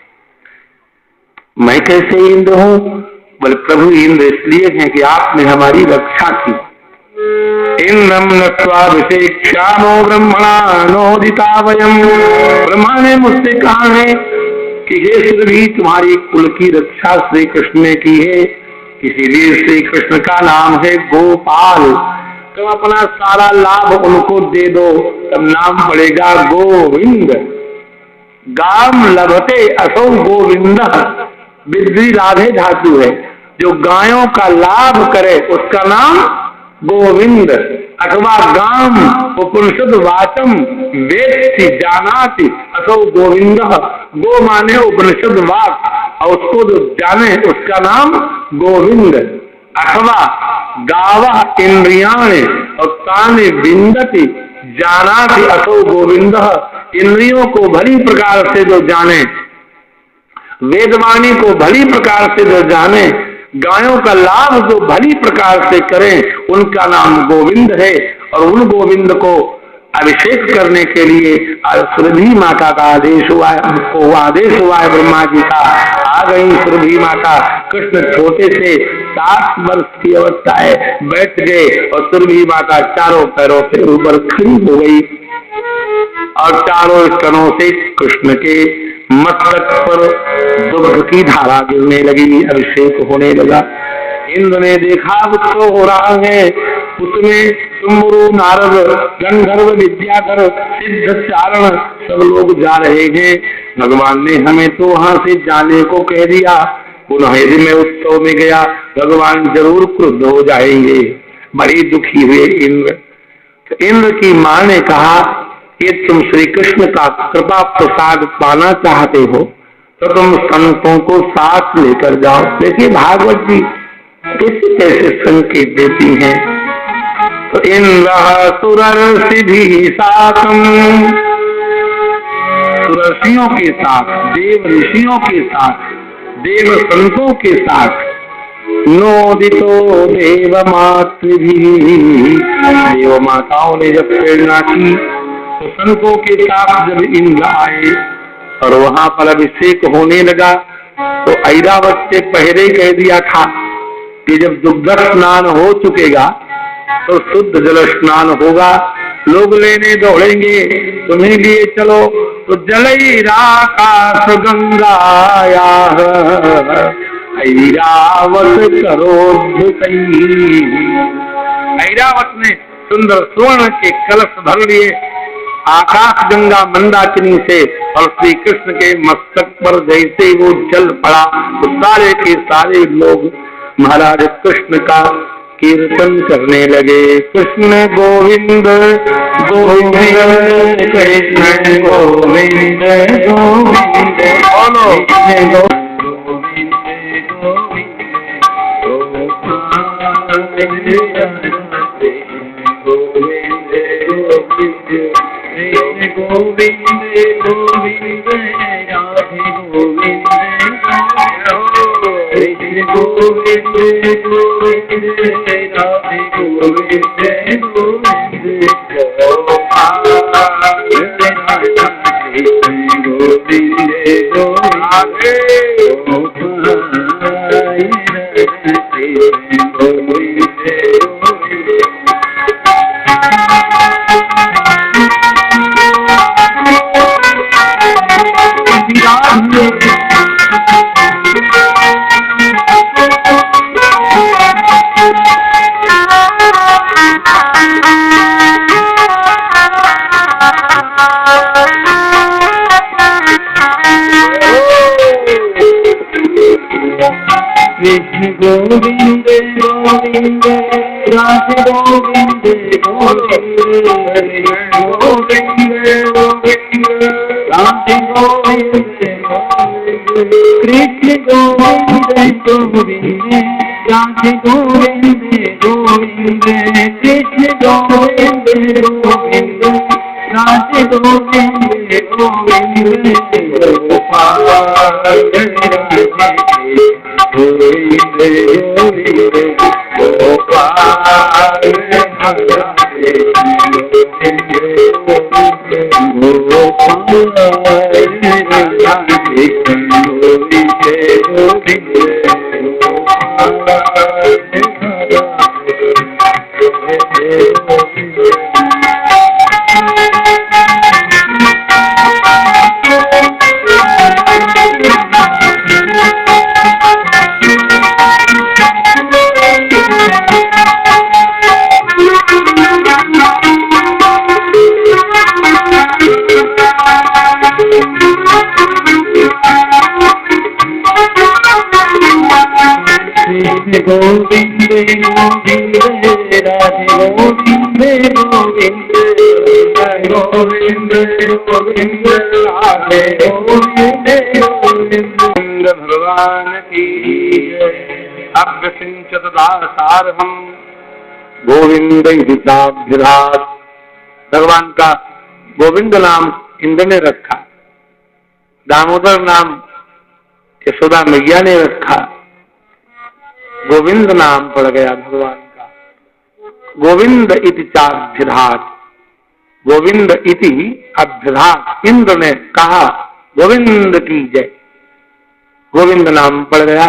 मैं कैसे इंद्र हूं? बोले प्रभु इंद्र इसलिए हैं कि आपने हमारी रक्षा की। इंद्रम नत्वाभिषेक्ष्यामो ब्रह्मणा नोदिता वयम, ब्रह्मा ने मुझसे कहा है कि हे सुरभि तुम्हारी कुल की रक्षा श्री कृष्ण ने की है। इसीलिए श्री कृष्ण का नाम है गोपाल। तुम अपना सारा लाभ उनको दे दो, तब नाम पड़ेगा गोविंद। गाम लभते असौ गोविंद, विद्री राधे धातु है। जो गायों का लाभ करे उसका नाम गोविंद। अथवा गाम उपनिषद वाचम वेत्ति जानाति असौ गोविंद। गो माने उपनिषद वाक, और उसको जो जाने उसका नाम गोविंद। अथवा गावः इंद्रियाणि और तानि विन्दति जानाति असौ गोविंद। इंद्रियों को भली प्रकार से जो जाने, वेदवाणी को भली प्रकार से जो जाने, गायों का लाभ जो भली प्रकार से करें, उनका नाम गोविंद है। और उन गोविंद को अभिषेक करने के लिए सुरभि माता का आदेश हुआ है, हमको आदेश हुआ है ब्रह्मा जी का। आ गई सुरभि माता। कृष्ण छोटे से 7 वर्ष की अवस्था है, बैठ गए और सुरभि माता चारों पैरों से ऊपर खड़ी हो गई और चारों स्तनों से कृष्ण के मस्तक पर दुग्ध की धारा गिरने लगी, अभिषेक होने लगा। इंद्र ने देखा उत्सव हो रहा है, उसमें तुम्बरु नारद गंधर्व विद्याधर सिद्ध चारण सब लोग जा रहे हैं। भगवान ने हमें तो वहां से जाने को कह दिया, पुनः यदि मैं उत्सव में गया भगवान जरूर क्रुद्ध हो जाएंगे। बड़ी दुखी हुए इंद्र। तो इंद्र की मां ने कहा कि तुम श्री कृष्ण का कृपा प्रसाद पाना चाहते हो तो तुम संतों को साथ लेकर जाओ। देखिए भागवत जी कैसे कैसे संकेत देती हैं। तो इंद्र सुरर्षि साकम, सुरर्षियों के साथ, देव ऋषियों के साथ, देव संतों के साथ, नोदितो देव मातृभिः, देव माताओं ने जब प्रेरणा की तो संतों के साथ जब इंद्र आए और वहां पर अभिषेक होने लगा तो ऐरावत से पहले ही कह दिया था कि जब दुग्ध स्नान हो चुकेगा तो शुद्ध जल स्नान होगा, लोग लेने दौड़ेंगे, तुम्हें लिए चलो। तो जलैराकाश गंगाया ऐरावत करोद्भुतै। ऐरावत ने सुंदर स्वर्ण के कलश भर लिए आकाश गंगा मंदाकिनी से, और श्री कृष्ण के मस्तक पर जैसे वो जल पड़ा तो सारे के सारे लोग महाराज कृष्ण का कीर्तन करने लगे। कृष्ण गोविंद गोविंद कृष्ण गोविंद गोविंद बोलो
गोविंद गोविंद राधे गोविंद कृष्ण गोविंद गोविंद राधे गोविंद गोविंद गोपाल राधा कृष्ण गोविंद गोविंद कृष्ण गोविंद गोविंद राधे गोविंद गोविंद गोविंद गोविंद राधे गोविंद कृष्ण गोविंद गोविंद राधे गोविंद गोविंद कृष्ण गोविंद गोविंद राधे गोविंद गोविंद गोपाल गोविंद गोविंद गोपाल गोविंद गोविंद राधे गोविंद गोविंद गोविंद गोविंद राधे गोविंद गोविंद भगवान की अभ्यसिंचत दासारहम
गोविंद हिताभ्यधात। भगवान का गोविंद नाम इंद्र ने रखा, दामोदर नाम यशोदा मैया ने रखा, गोविंद नाम पड़ गया भगवान का। गोविंद इति चाभ्यधात, गोविंद इति अभ्यधात, इंद्र ने कहा गोविंद की जय, गोविंद नाम पड़ गया।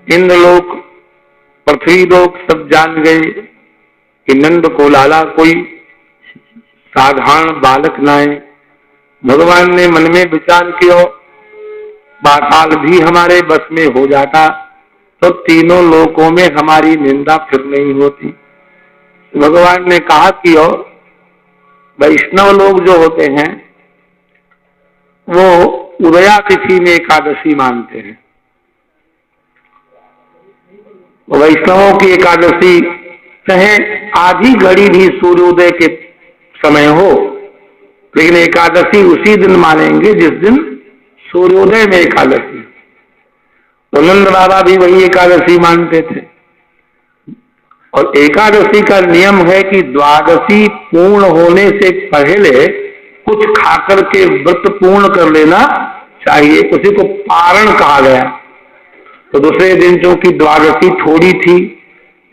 इंद्रलोक पृथ्वी लोक सब जान गए कि नंद को लाला कोई साधारण बालक ना है। भगवान ने मन में विचार किया, पाताल भी हमारे बस में हो जाता तो तीनों लोकों में हमारी निंदा फिर नहीं होती। भगवान ने कहा कि वैष्णव लोग जो होते हैं वो उदया तिथि में एकादशी मानते हैं। वैष्णवों की एकादशी चाहे आधी घड़ी भी सूर्योदय के समय हो, लेकिन एकादशी उसी दिन मानेंगे जिस दिन सूर्योदय में एकादशी। तो नंद बाबा भी वही एकादशी मानते थे। और एकादशी का नियम है कि द्वादशी पूर्ण होने से पहले कुछ खाकर के व्रत पूर्ण कर लेना चाहिए, उसी को पारण कहा गया। तो दूसरे दिन चूंकि द्वादशी थोड़ी थी,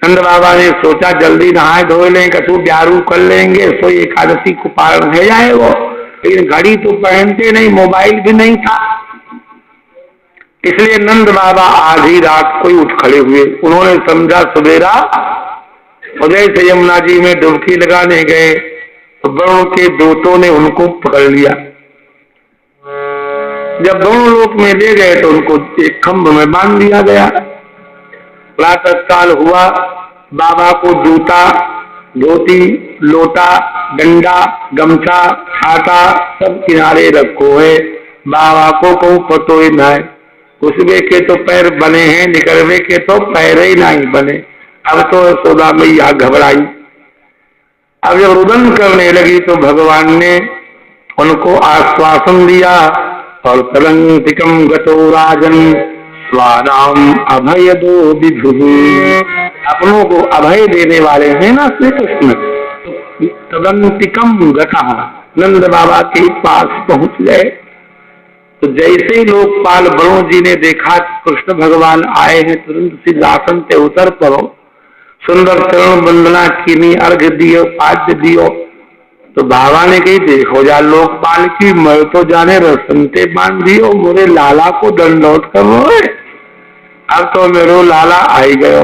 नंद बाबा ने सोचा जल्दी नहाए धोए लें, कछु ब्यारू कर लेंगे, सो एकादशी को पारण है जाए वो। लेकिन घड़ी तो पहनते नहीं, मोबाइल भी नहीं था। इसलिए नंद बाबा आधी रात को ही उठ खड़े हुए। उन्होंने समझा सवेरा, उदय से यमुना जी में डुबकी लगाने गए तो वरुण के दूतों ने उनको पकड़ लिया। जब दोनों लोक में ले गए तो उनको एक खंभ में बांध दिया गया। प्रातः काल हुआ, बाबा को जूता, धोती, लोटा, डंडा, गमछा, छाता सब किनारे रखो है। बाबा को कहूँ पतो ही ना है, घुसबे के तो पैर बने हैं, निकलवे के तो पैर ही नहीं बने। अब तो यशोदा मैया घबराई। अब जब रुदन करने लगी तो भगवान ने उनको आश्वासन दिया और तलंतिकम गतो राजन स्वाराम अभय दो विभु। अपनों को अभय देने वाले हैं ना श्री कृष्ण। तलंतिकम गता, नंद बाबा के पास पहुंच गए तो जैसे ही लोकपाल बड़ों जी ने देखा कृष्ण भगवान आए हैं, तुरंत सिंहासन से उतर पड़ो, सुंदर चरण वंदना कीनी, अर्घ दियो, पाद्य दियो। तो बाबा ने कही देखो जा लोकपाल की, मैं तो जाने रसनते बांध दियो, मोरे लाला को दंडोत करो। अब तो मेरो लाला आई गयो।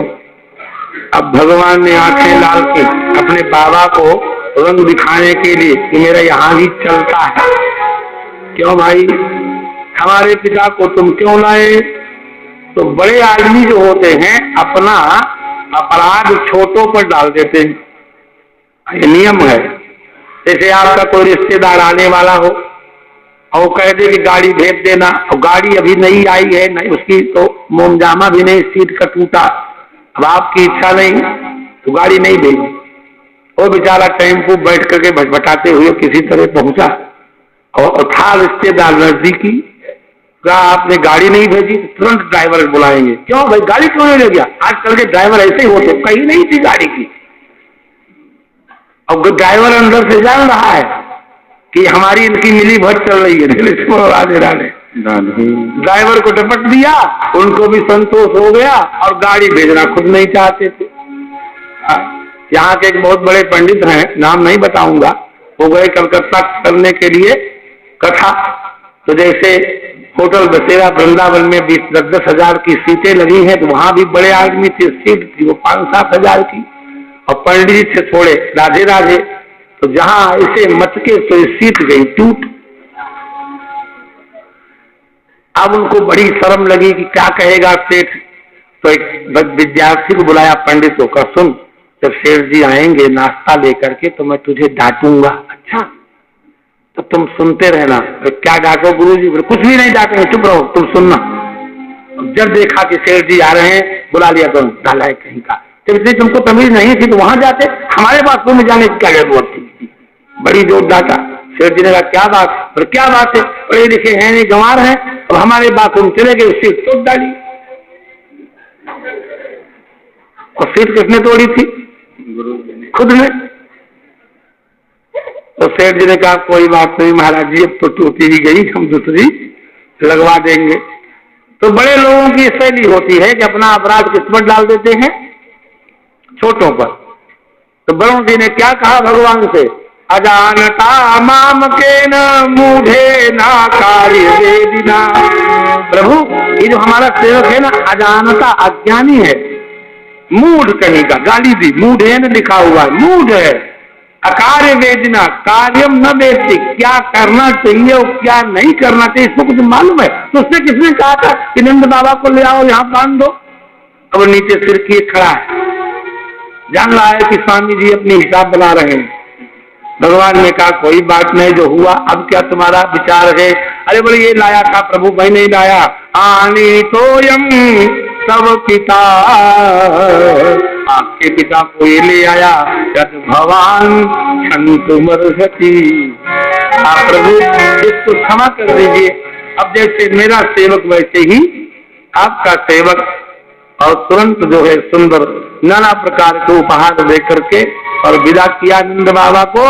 अब भगवान ने आंखें डाल के अपने बाबा को रंग दिखाने के लिए कि मेरा यहाँ भी चलता है। क्यों भाई, हमारे पिता को तुम क्यों लाए? तो बड़े आदमी जो होते हैं अपना अपराध छोटों पर डाल देते हैं, ये नियम है। जैसे आपका कोई रिश्तेदार आने वाला हो और कह दे कि गाड़ी भेज देना, और गाड़ी अभी नहीं आई है, नहीं उसकी तो मोमजामा भी नहीं, सीट का टूटा, अब आपकी इच्छा नहीं तो गाड़ी नहीं भेजी। वो बेचारा टेम्पो बैठ करके भटभटाते हुए किसी तरह पहुंचा और था रिश्तेदार नजदीकी, क्या आपने गाड़ी नहीं भेजी? तुरंत ड्राइवर बुलाएंगे। क्यों भाई गाड़ी क्यों नहीं ले गया? आजकल के ड्राइवर ऐसे ही होते, कहीं नहीं थी गाड़ी की। अब ड्राइवर अंदर से जान रहा है कि हमारी इनकी मिली भट चल रही है, राधे राधे। ड्राइवर को टपट दिया, उनको भी संतोष हो गया और गाड़ी भेजना खुद नहीं चाहते थे। यहाँ के एक बहुत बड़े पंडित हैं, नाम नहीं बताऊंगा, वो गए कलकत्ता करने के लिए कथा। तो जैसे होटल बसेरा वृंदावन में 20-10 हजार की सीटें लगी हैं, तो वहां भी बड़े आदमी थे, सीट थी वो 5-7 हजार की, और पंडित जी से थोड़े राधे राधे। तो जहां ऐसे मचके तो सीट गई टूट। अब उनको बड़ी शर्म लगी कि क्या कहेगा सेठ। तो एक विद्यार्थी को बुलाया पंडित को, कहा सुन, जब सेठ जी आएंगे नाश्ता लेकर के तो मैं तुझे डांटूंगा। अच्छा तो तुम सुनते रहना। तो क्या डांटो गुरु जी? कुछ भी नहीं डांटेंगे, चुप रहो, तुम सुनना। जब देखा कि सेठ जी आ रहे हैं, बुला लिया तो डाला है कहीं का। तो इसलिए तुमको तमीज नहीं थी तो वहां जाते, हमारे बाथरूम में जाने की क्या जरूरत थी? बड़ी जोर डांटा। सेठ जी ने कहा क्या बात? और क्या बात है? पढ़े लिखे हैं नहीं, गंवार है, अब हमारे बाथरूम चले गए, सीट तोड़ डाली। और सीट किसने तोड़ी थी? खुद ने। तो सेठ जी ने कहा कोई बात नहीं महाराज जी, अब तो टूटी ही गई, हम दूसरी लगवा देंगे। तो बड़े लोगों की शैली होती है कि अपना अपराध किस पर डाल देते हैं? छोटों पर। तो वरुण जी ने क्या कहा भगवान से? अजानता माम के न मूढ़े ना कार्य वेदिना। प्रभु ये जो हमारा सेवक है ना, अजानता अज्ञानी है, मूढ़ कहीं का, गाली दी, मूढ़ न लिखा हुआ है, मूढ़ है। अकार्य वेदना, कार्यम न वेदती, क्या करना चाहिए और क्या नहीं करना चाहिए इसको कुछ मालूम है? तो उसने किसने कहा था कि नंद बाबा को ले आओ यहाँ बांध दो? अब नीचे सिर किए खड़ा है, जान रहा है कि स्वामी जी अपनी हिसाब बना रहे हैं। भगवान ने कहा कोई बात नहीं, जो हुआ अब क्या तुम्हारा विचार है? अरे बोले ये लाया था प्रभु, मैं नहीं लाया। आनी तो यम सब पिता, आपके पिता को ये ले आया, यद भगवान क्षंतुमर्हति। आप प्रभु इसको क्षमा कर दीजिए। अब जैसे मेरा सेवक वैसे ही आपका सेवक। और तुरंत जो है सुंदर नाना प्रकार के उपहार दे करके और विदा किया नंद बाबा को।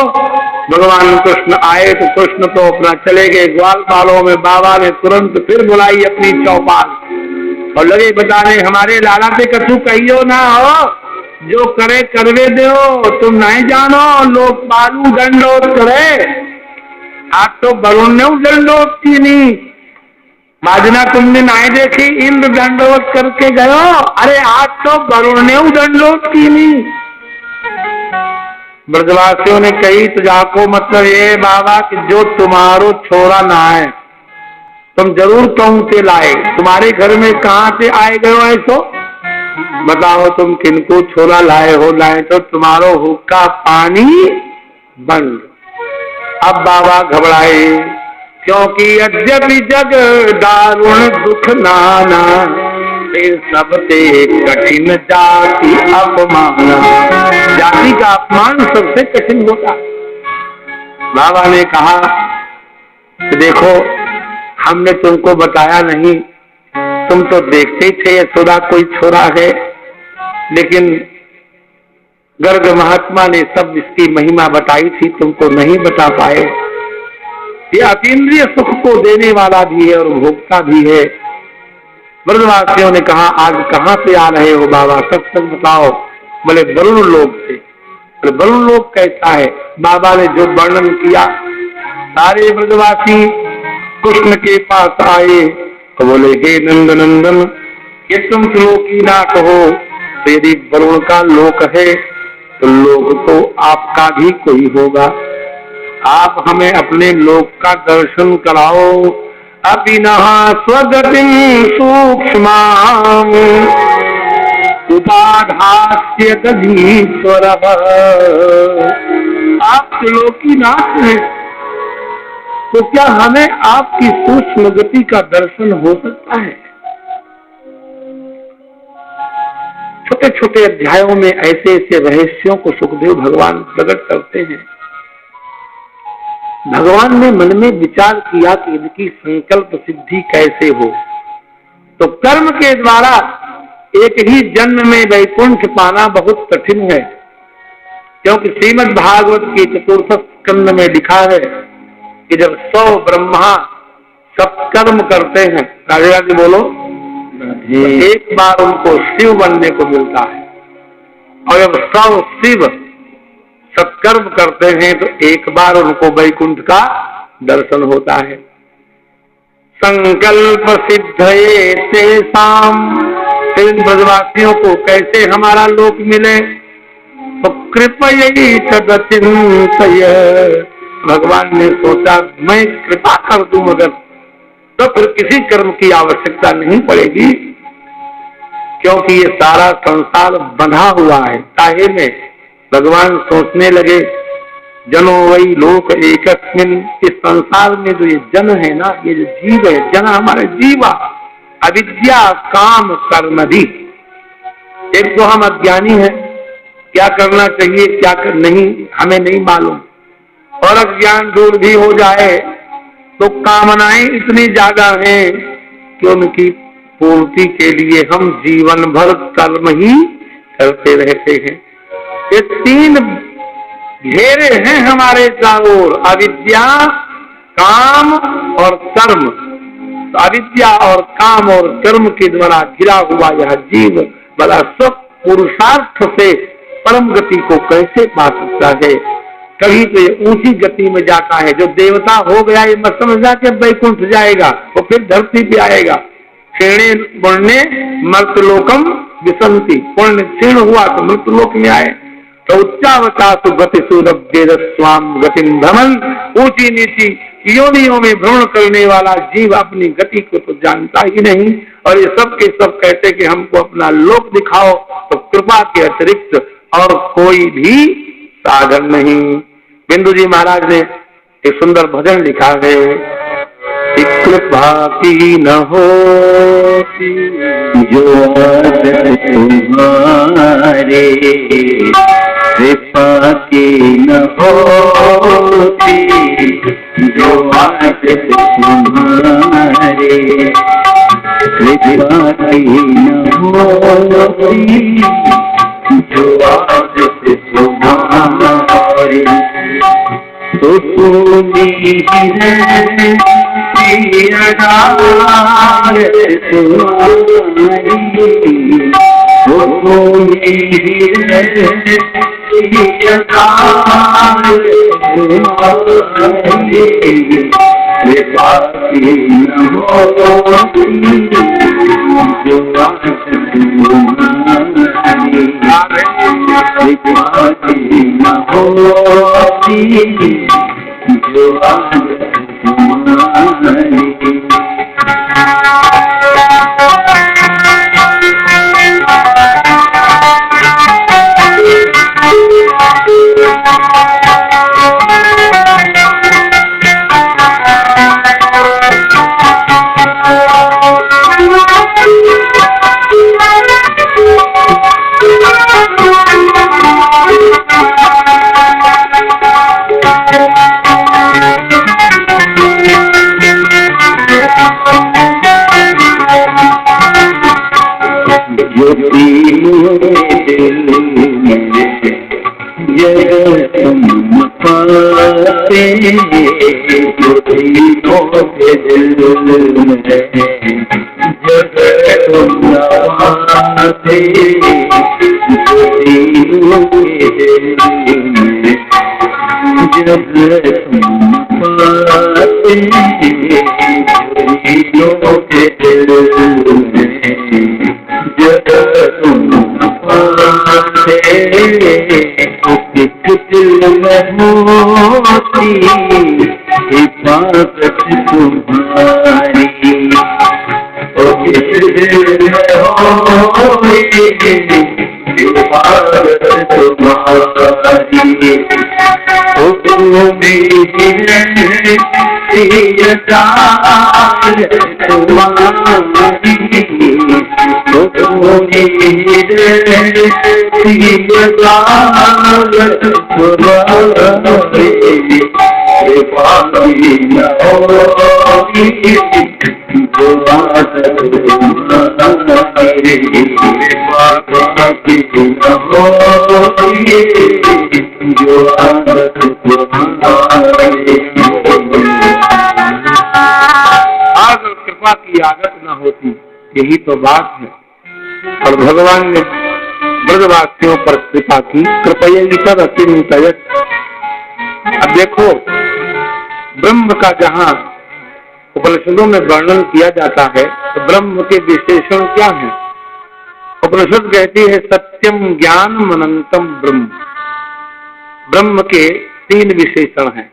भगवान कृष्ण आए तो कृष्ण तो अपना चले गए ग्वालपालों में। बाबा ने तुरंत फिर बुलाई अपनी चौपाल और लगे बताने हमारे लाला से कछु कहियो ना हो, जो करे करवे दो, तुम नहीं जानो, लोग पालू दंडोत करे। आज तो वरुण ने दंडोत की नहीं, माजना तुमने नाई देखी, इंद्र दंडोत करके गयो, अरे आज तो वरुण ने दंडोत की नहीं। ब्रजवासियों ने कही तो जाको मतलब ये बाबा कि जो तुम्हारो छोरा ना है तुम जरूर कहूं के लाए, तुम्हारे घर में कहां से आए गयो ऐसो, बताओ तुम किनको छोरा लाए हो, लाए तो तुम्हारो हुक्का पानी बंद। अब बाबा घबराए, क्योंकि यद्यपि जग दारुण दुख नाना, सबसे कठिन जाति अपमान, जाति का अपमान सबसे कठिन होता। बाबा ने कहा कि देखो हमने तुमको बताया नहीं, तुम तो देखते ही थे यशोदा कोई छोरा है, लेकिन गर्ग महात्मा ने सब इसकी महिमा बताई थी, तुमको नहीं बता पाए। ये अतीन्द्रिय सुख को देने वाला भी है और भोक्ता भी है। ब्रजवासियों ने कहा आज कहां से आ रहे हो बाबा, सच सच बताओ। बोले वरुण लोक से। बोले वरुण लोक कैसा है? बाबा ने जो वर्णन किया, सारे ब्रजवासी कृष्ण के पास आए तो बोले हे नंद नंदन, ये तुम त्रिलोकी ना कहो, तो यदि वरुण का लोक है तो लोक तो आपका भी कोई होगा, आप हमें अपने लोक का दर्शन कराओ। अपिनः स्वगतिं सूक्ष्मां उपाधास्यतधीश्वरः, आप त्रिलोकी नाथ हैं, तो क्या हमें आपकी सूक्ष्म गति का दर्शन हो सकता है? छोटे छोटे अध्यायों में ऐसे ऐसे रहस्यों को सुखदेव भगवान प्रकट करते हैं। भगवान ने मन में विचार किया कि इनकी संकल्प सिद्धि कैसे हो, तो कर्म के द्वारा एक ही जन्म में वैकुंठ पाना बहुत कठिन है, क्योंकि श्रीमद् भागवत की चतुर्थ स्कंद में लिखा है कि जब 100 ब्रह्मा सत्कर्म करते हैं, राधे राधे बोलो, तो एक बार उनको शिव बनने को मिलता है, और जब 100 शिव सत्कर्म करते हैं तो एक बार उनको वैकुंठ का दर्शन होता है। संकल्प सिद्धये तेषाम, इन ब्रजवासियों को कैसे हमारा लोक मिले, तो कृपयैष तदचिन्तय, भगवान ने सोचा मैं कृपा कर दूं मगर, तो फिर किसी कर्म की आवश्यकता नहीं पड़ेगी, क्योंकि ये सारा संसार बंधा हुआ है काहे में। भगवान सोचने लगे जनो वही लोक एकस्मिन, इस संसार में जो ये जन है ना, ये जो जीव है, जन हमारे जीवा, अविद्या काम कर्म भी। एक तो हम अज्ञानी हैं, क्या करना चाहिए क्या नहीं हमें नहीं मालूम, और अज्ञान दूर भी हो जाए तो कामनाएं इतनी ज्यादा हैं कि उनकी पूर्ति के लिए हम जीवन भर कर्म ही करते रहते हैं। ये 3 घेरे हैं हमारे चारों ओर, अविद्या काम और कर्म। तो अविद्या और काम और कर्म के द्वारा घिरा हुआ यह जीव बड़ा सब पुरुषार्थ से परम गति को कैसे पा सकता है? कभी तो ये ऊंची गति में जाता है, जो देवता हो गया ये मत समझा के वैकुंठ जाएगा, वो फिर धरती पे आएगा। क्षीणे पुण्य मर्तलोकम विसंति, पुण्य क्षीण हुआ तो मृतलोक में आए। तो उच्चावतासु गतिसूरभ्येदस्वाम गतिं भ्रमन्, ऊंची नीची योनियों में भ्रमण करने वाला जीव अपनी गति को तो जानता ही नहीं, और ये सब के सब कहते कि हमको अपना लोक दिखाओ, तो कृपा के अतिरिक्त और कोई भी साधन नहीं। बिंदु जी महाराज ने एक सुंदर भजन लिखा है, कृपा की न होती जो तुम्हारे, कृपा की न होती जो तुम्हारे, कृपा की न होती जो तुम्हारे, तो तुम्हारी
तुम्हारी कृपा की न होती जो आस तुम्हारी कृपा की न होती जो आस तुम्हारी।
कृपा की आदत न होती, यही तो बात है। और भगवान ने ब्रजवासियों पर कृपा की, कृपया अतिरिक्त। अब देखो, ब्रह्म का जहाँ उपनिषदों में वर्णन किया जाता है तो ब्रह्म के विशेषण क्या है? उपनिषद कहती है सत्यम ज्ञानम अनंतम ब्रह्म। ब्रह्म के 3 विशेषण हैं।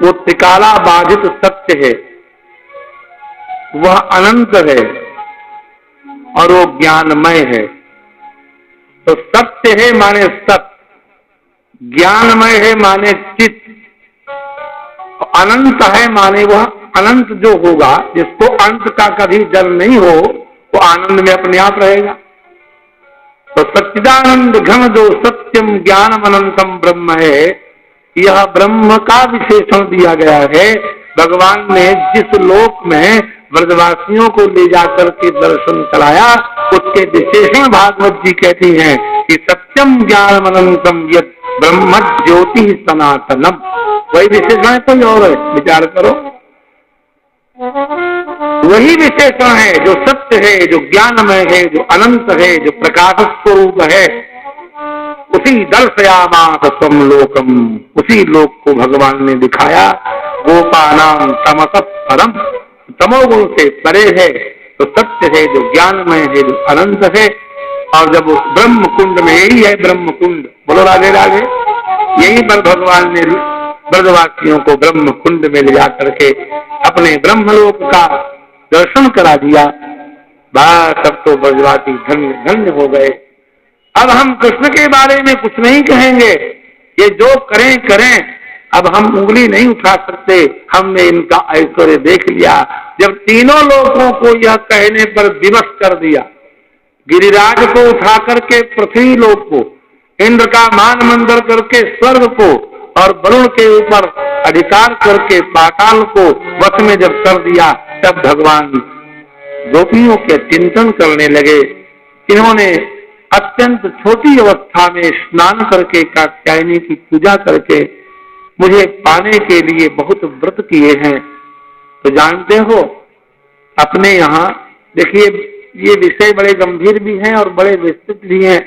वो त्रिकाला बाधित सत्य है, वह अनंत है और वो ज्ञानमय है। तो सत्य है माने सत्य, ज्ञानमय है माने चित्त, अनंत है माने वह अनंत जो होगा, जिसको अंत का कभी जन्म नहीं हो, वो आनंद में अपने आप रहेगा। तो सच्चिदानंद घन जो सत्यम ज्ञानम अनंतम ब्रह्म है, यह ब्रह्म का विशेषण दिया गया है। भगवान ने जिस लोक में ब्रजवासियों को ले जाकर के दर्शन कराया, उसके विशेषण भागवत जी कहती हैं कि सत्यम ज्ञानम अनंतम यत् ब्रह्म ज्योति सनातनम। वही विशेषण कोई और है? विचार करो। वही विशेषण है जो सत्य है, जो ज्ञानमय है, जो अनंत है, जो प्रकाश स्वरूप है। उसी दर्शयामास त्वं लोकम, उसी लोक को भगवान ने दिखाया। गोपानाम तमस परम, तमोगुण से परे है, तो सत्य है, जो ज्ञानमय है, जो अनंत है। और जब उस ब्रह्म कुंड में, यही है ब्रह्म कुंड, बोलो राधे राधे, यही पर भगवान ने ब्रजवासियों को ब्रह्म कुंड में ले जाकर के अपने ब्रह्मलोक का दर्शन करा दिया। बस अब तो ब्रजवासी धन्य धन्य हो गए। अब हम कृष्ण के बारे में कुछ नहीं कहेंगे, ये जो करें करें, अब हम उंगली नहीं उठा सकते। हमने इनका ऐश्वर्य देख लिया। जब तीनों लोगों को यह कहने पर विवश कर दिया, गिरिराज को उठा करके पृथ्वी लोक को, इंद्र का मान मंदिर करके स्वर्ग को, और वरुण के ऊपर अधिकार करके पाताल को वश में जब कर दिया, तब भगवान गोपियों के चिंतन करने लगे। इन्होंने अत्यंत छोटी अवस्था में स्नान करके, कात्यायनी की पूजा करके मुझे पाने के लिए बहुत व्रत किए हैं। तो जानते हो, अपने यहाँ देखिए, ये विषय बड़े गंभीर भी हैं और बड़े विस्तृत भी हैं।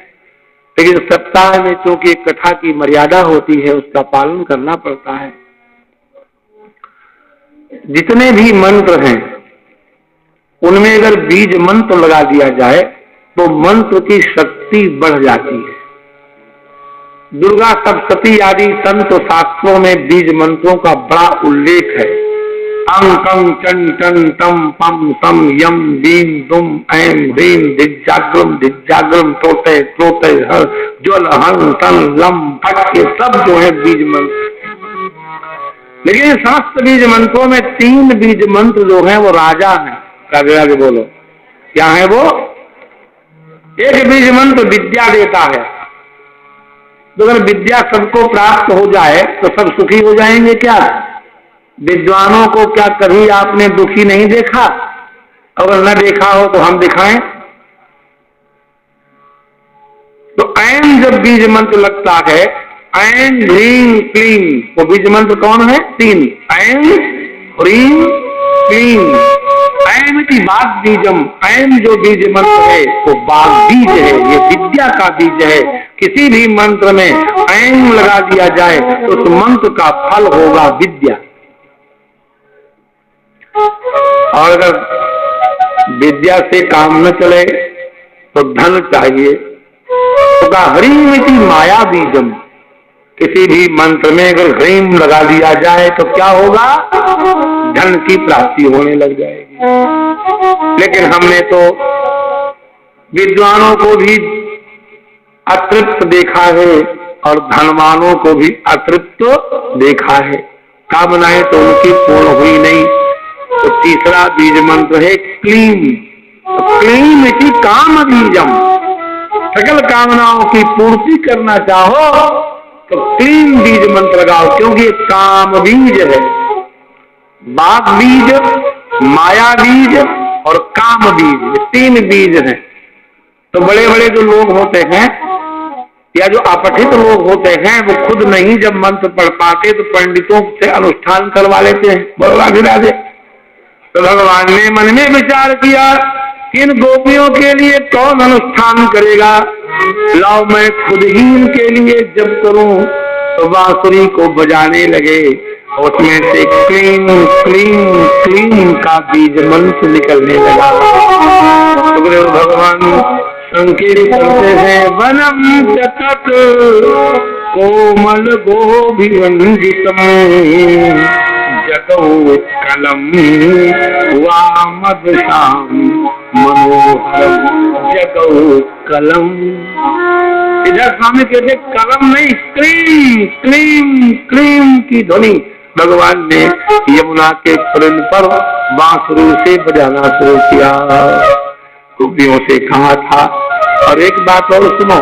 लेकिन सप्ताह में चूंकि कथा की मर्यादा होती है, उसका पालन करना पड़ता है। जितने भी मंत्र हैं उनमें अगर बीज मंत्र लगा दिया जाए तो मंत्र की शक्ति बढ़ जाती है। दुर्गा सप्तशती आदि संत शास्त्रों में बीज मंत्रों का बड़ा उल्लेख है। अंग कंग चं टं टम पम सम यम दीम दुम ऐं ह्रीं दिग्जाग्रम दिग्जाग्रम तोते तोते हर ज्वल हं तन लम फट, ये सब जो है बीज मंत्र। लेकिन समस्त बीज मंत्रों में 3 बीज मंत्र जो है वो राजा है। आगे बोलो क्या है वो? एक बीज मंत्र विद्या देता है, तो अगर विद्या सबको प्राप्त हो जाए तो सब सुखी हो जाएंगे क्या? विद्वानों को क्या कभी आपने दुखी नहीं देखा? अगर न देखा हो तो हम दिखाएं। तो ऐं जब बीज मंत्र लगता है, ऐं ह्रीं क्लीं, वो बीज मंत्र कौन है? 3, ऐं ह्रीं क्लीं। ऐं इति वाग बीजम, ऐं जो बीज मंत्र है वो वाग बीज है, ये विद्या का बीज है। किसी भी मंत्र में ऐं लगा दिया जाए तो उस मंत्र का फल होगा विद्या। और अगर विद्या से काम न चले तो धन चाहिए, तो ह्रीं इति माया बीजम, किसी भी मंत्र में अगर ह्रीं लगा दिया जाए तो क्या होगा? धन की प्राप्ति होने लग जाएगी। लेकिन हमने तो विद्वानों को भी अतृप्त देखा है और धनवानों को भी अतृप्त देखा है। कामनाएं तो उनकी पूर्ण हुई नहीं। तो तीसरा बीज मंत्र है क्लीं। क्लीं इति काम बीजम, सकल कामनाओं की पूर्ति करना चाहो तो क्लीं बीज मंत्र लगाओ, क्योंकि काम बीज है। वाग बीज, माया बीज और काम बीज, 3 बीज हैं। तो बड़े बड़े जो लोग होते हैं या जो अपठित लोग होते हैं वो खुद नहीं जब मंत्र पढ़ पाते तो पंडितों से अनुष्ठान करवा लेते हैं। बोला राधे। तो भगवान ने मन में विचार किया कि इन गोपियों के लिए कौन अनुष्ठान करेगा? लाओ मैं खुद ही इनके लिए जब करूं। तो बांसुरी को बजाने लगे, उसमें से क्लीं क्लीं क्लीं का बीज मंत्र निकलने लगा। तो भगवान संकेत करते हैं, वनम तत कोमल गोभिरंजितम जगोत्कलम वामदशाम मनोहरम जगोत्कलम। इधर स्वामी कहते कलम नहीं, क्लीं क्लीं क्लीं की ध्वनि भगवान ने यमुना के पुरन पर बांसुरी से बजाना शुरू किया। गोपियों से कहा था। और एक बात और सुनो,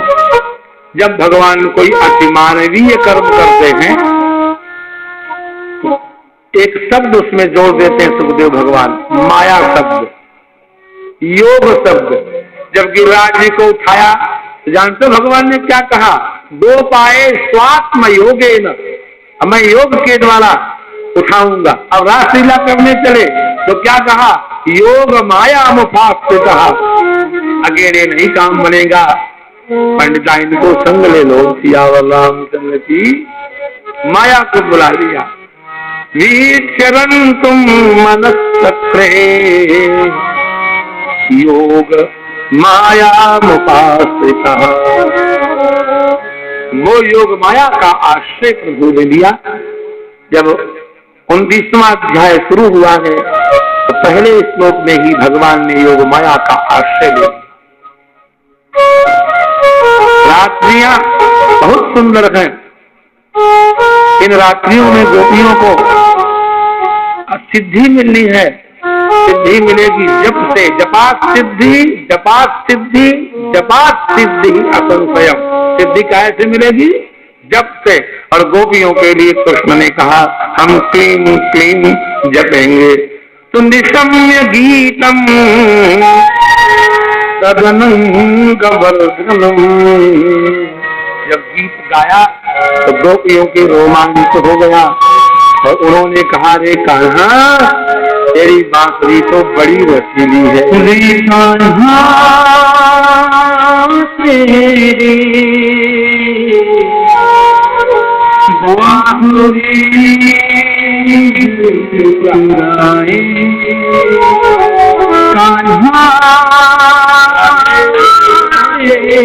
जब भगवान कोई अतिमानवीय कर्म करते हैं एक शब्द उसमें जोड़ देते हैं सुखदेव भगवान, माया शब्द, योग शब्द। जब गिरिराज जी को उठाया जानते भगवान ने क्या कहा? 2 पाए स्वात्म योगेन, मैं योग के द्वारा उठाऊंगा। अब रासलीला करने चले तो क्या कहा? योग माया मुफास्थित। अकेले नहीं काम बनेगा, पंडिता इनको संग ले लो। सियावर रामचंद्र की माया को बुला लिया। वीक्षरं तुम मनस्सक्रे योग माया मुपाश्रितः। वो योग माया का आश्रय प्रभु ने लिया। जब 29वां अध्याय शुरू हुआ है तो पहले श्लोक में ही भगवान ने योग माया का आश्रय लिया। रात्रियां बहुत सुंदर हैं। इन रात्रियों में गोपियों को सिद्धि मिलनी है। सिद्धि मिलेगी जप से, जपात सिद्धि जपात सिद्धि जपात सिद्धि असंशयम। सिद्धि कैसे मिलेगी? जप से। और गोपियों के लिए कृष्ण ने कहा हम क्लीं क्लीं जपेंगे। तो निशम्य गीतम तदनंग वर्धनम। जब गीत गाया तो गोपियों के रोमांच हो गया और उन्होंने कहा, रे कान्हा तेरी बांसुरी तो बड़ी रसीली है।
रे बांसुरी चुराए कान्हा रे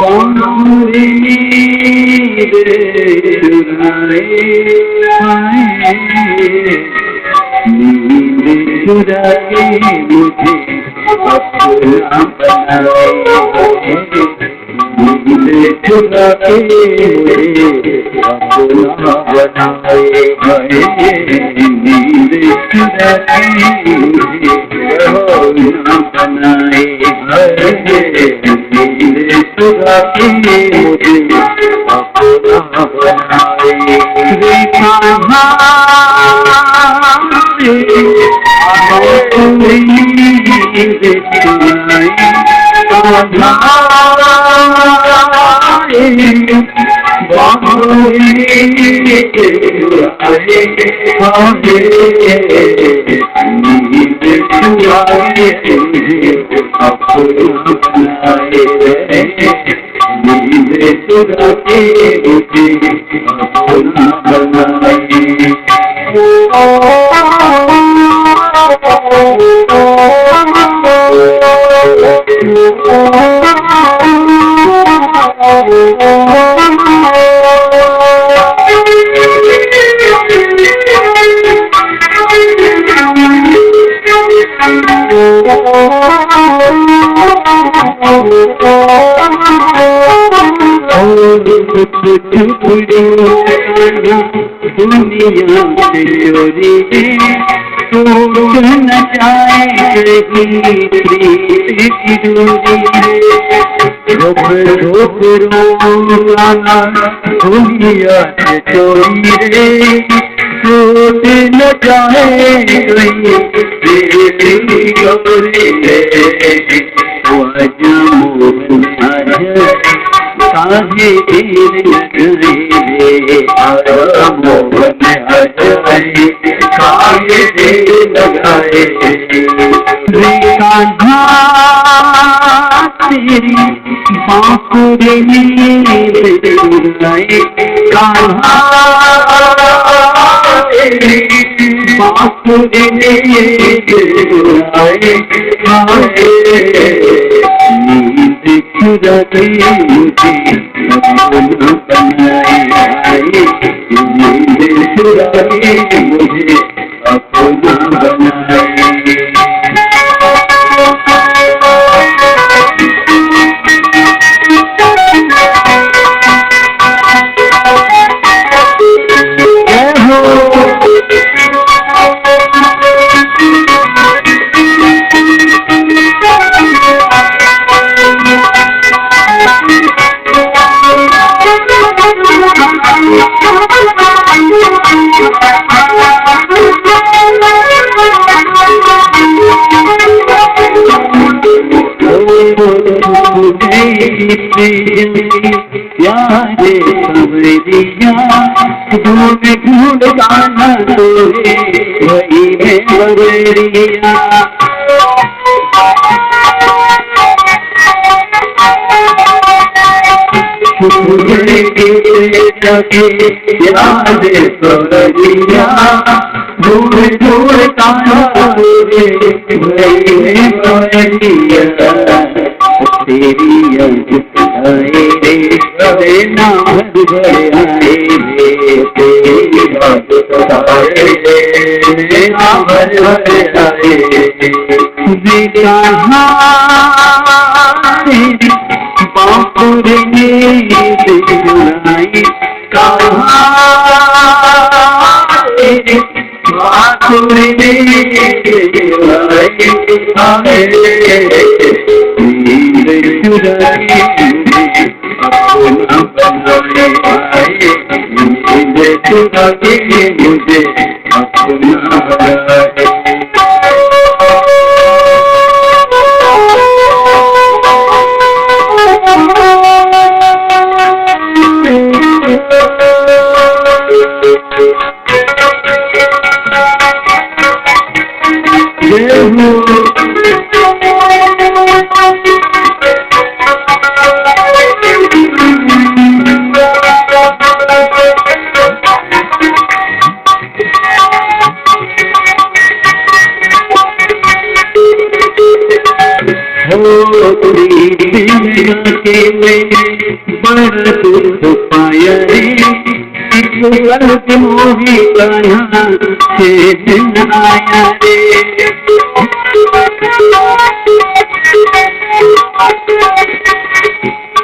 बांसुरी चुराए नींद चुरा के मुझे अपना बनाए नींद चुरा के मुझे अपना बनाए नींद चुरा के मुझे अपना बनाए नींद चुरा के मुझे अपना बनाए दुनिया से चोरी तोड़ न जाए की दूरी धोप धोप रोना दुनिया से चोरी रे टूट न जाए गौरी रे मोहन काहे देर रे मोहन काहे देर लगाए रे कान्हा तेरी बांसुरी चुराए कान्हा तेरी बांसुरी चुराए नींद चुरा के मुझे अपना बनाए नींद चुरा के मुझे अपना बनाए यारे खबरिया ढूंढ ढूंढ गाना तोरे वही में बबरिया यारे खबरिया ढूंढ ढूंढ गाना तोरे वही में बबरिया तेरी आए रे नाम भर आए रे तेरी नाम भर आए बांसुरी चुराए कान्हा बांसुरी चुराए नींद चुरा के अपना बनाए नींद चुरा के मुझे अपना बनाए प्रीति के बड़ दुख पाया रे, एक मोही काया छेद आया रे।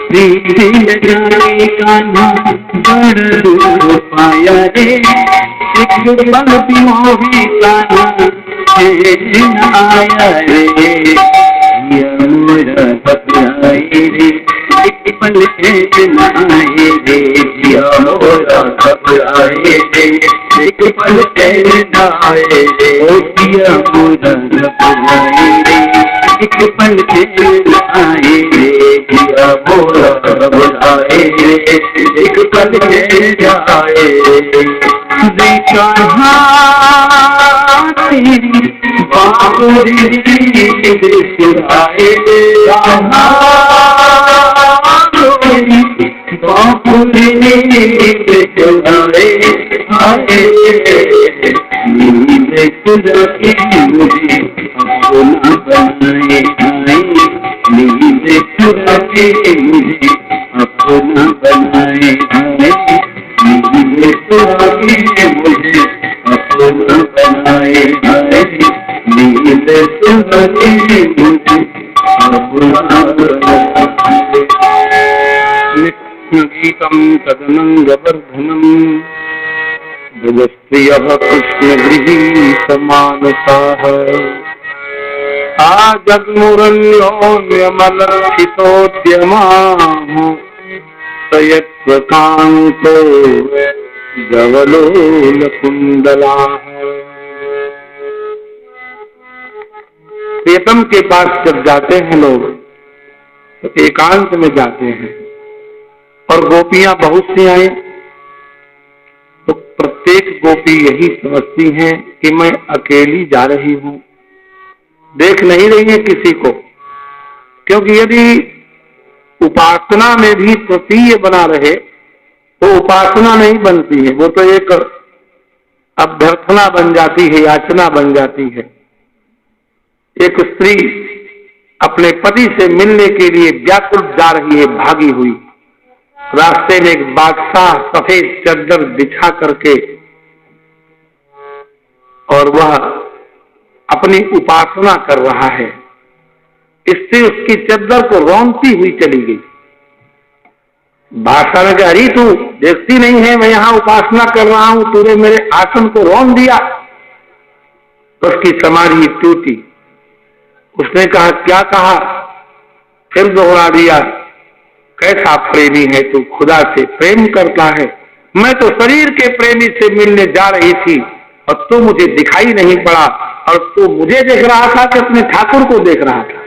प्रीति लगाए कान्हा बड़ दुख पाया रे, एक मोही काया छेद आया रे। मोरा घबराए रे, एक पल चैन आए रे, जिया मोरा घबराए रे, एक पल चैन आए रे, ओ जिया मोरा घबराए रे, एक पल चैन आए रे, जिया मोरा घबराए रे, एक पल चैन आए रे। देखा तेरी बाबरी दिखाए बाबरी दिखाए आए नींद खुदाई मुझे अपना बनाए आए, नींद खुदाई मुझे अपना बनाए आए, नींद खुदाई मुझे अपना बनाए आए, नींद खुदाई मुझे अपना बनाए। नित्यगीतं तदनंगवर्धनम् भजस्त्रियः कृष्णगृही समानताः। आजग्मुरन्योन्यमलक्षितोद्यमाः सयत्प्रकान्तो जवलोलकुण्डलाः। प्रियतम के पास जब जाते हैं लोग तो एकांत में जाते हैं, और गोपियां बहुत सी आए तो प्रत्येक गोपी यही समझती हैं कि मैं अकेली जा रही हूं, देख नहीं रही है किसी को। क्योंकि यदि उपासना में भी तृतीय बना रहे तो उपासना नहीं बनती है, वो तो एक अभ्यर्थना बन जाती है, याचना बन जाती है। एक स्त्री अपने पति से मिलने के लिए व्याकुल जा रही है, भागी हुई। रास्ते में एक बादशाह सफेद चद्दर बिछा करके और वह अपनी उपासना कर रहा है। स्त्री उसकी चद्दर को रौंदती हुई चली गई। बादशाह ने कहा, अरे तू देखती नहीं है मैं यहाँ उपासना कर रहा हूं, तूने मेरे आसन को रौंद दिया। तो उसकी समाधि टूटी। उसने कहा, क्या कहा? फिर दोहरा दिया, कैसा प्रेमी है तू, खुदा से प्रेम करता है। मैं तो शरीर के प्रेमी से मिलने जा रही थी और तू मुझे दिखाई नहीं पड़ा, और तू मुझे देख रहा था कि अपने ठाकुर को देख रहा था।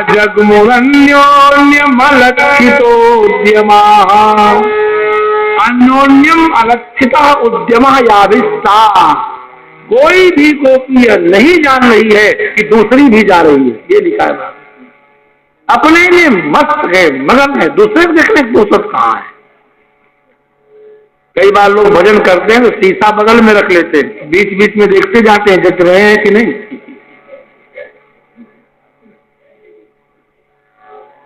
जगमुरन्योन्यम अलक्षितोद्यमः अन्योन्यम अलक्षिता उद्यमः याभिस्ता। कोई भी गोपी नहीं जान रही है कि दूसरी भी जा रही है, ये लिखा है। अपने लिए मस्त है, मगन है, दूसरे को देखने की फुर्सत कहाँ है। कई बार लोग भजन करते हैं तो शीशा बगल में रख लेते हैं, बीच बीच में देखते जाते हैं जच रहे हैं कि नहीं।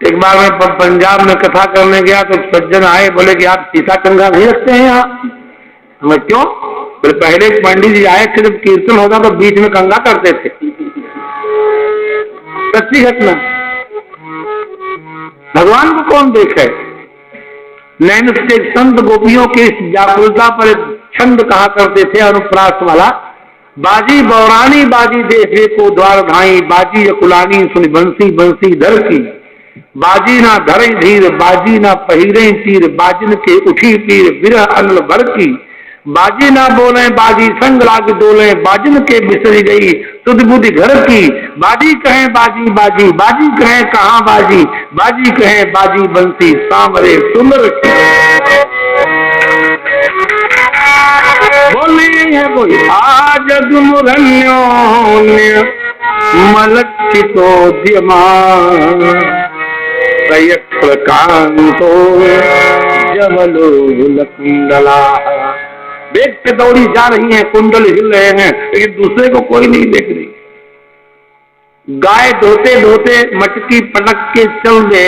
एक बार मैं पंजाब में कथा करने गया तो सज्जन आए, बोले कि आप शीशा कंघा नहीं रखते हैं यहाँ। मैं क्यों? बोले पहले पंडित जी आए थे, जब कीर्तन होता तो बीच में कंघा करते थे। सच्ची घटना। भगवान को कौन देखे? नैन से संत गोपियों की इस व्याकुलता पर एक छंद कहा करते थे अनुप्रास वाला, बाजी बौरानी बाजी देखे को द्वार धाई, बाजी अकुलानी सुन बंसी बंसी धर की, बाजी ना धरे धीर बाजी ना पहिरे तीर, बाजिन के उठी पीर बिरह अनल भर की, बाजी ना बोले बाजी संग लाग डोले, बाजिन के बिसरी गई सुध बुद्धि घर की, बाजी कहे बाजी बाजी बाजी कहे कहाँ बाजी, बाजी कहे बाजी बंसी सांवरे सुंदर की। बोले है कोई आज जगमुरन्योन्य मलक्षितोद्यमा प्रकांतो जवलोलकुंडला। वेग से दौड़ी जा रही हैं, कुंडल हिल रहे हैं, लेकिन दूसरे को कोई नहीं देख रही।
गाय धोते धोते मटकी पटक के चल दे,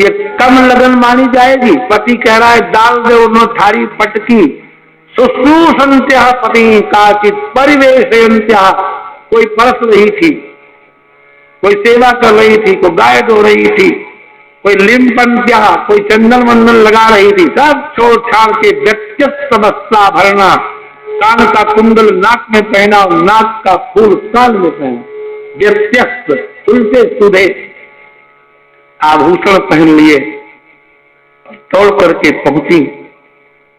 ये कम लगन मानी जाएगी? पति कह रहा है डाल दे उन्होंने थारी पटकी, शुश्रूषन्त्या पति काचित परिवेशयन्त्या, कोई परस रही थी, कोई सेवा कर रही थी, कोई गाय धो रही थी, कोई लिम्पन्त्या, कोई चंदन वंदन लगा रही थी, सब छोड़ छाड़ के व्यत्यस्त वस्त्रा भरना, कान का कुंडल नाक में पहना और नाक का फूल कान में पहना, व्यत्यस्त उल्टे सीधे आभूषण पहन लिए, दौड़ करके पहुंची।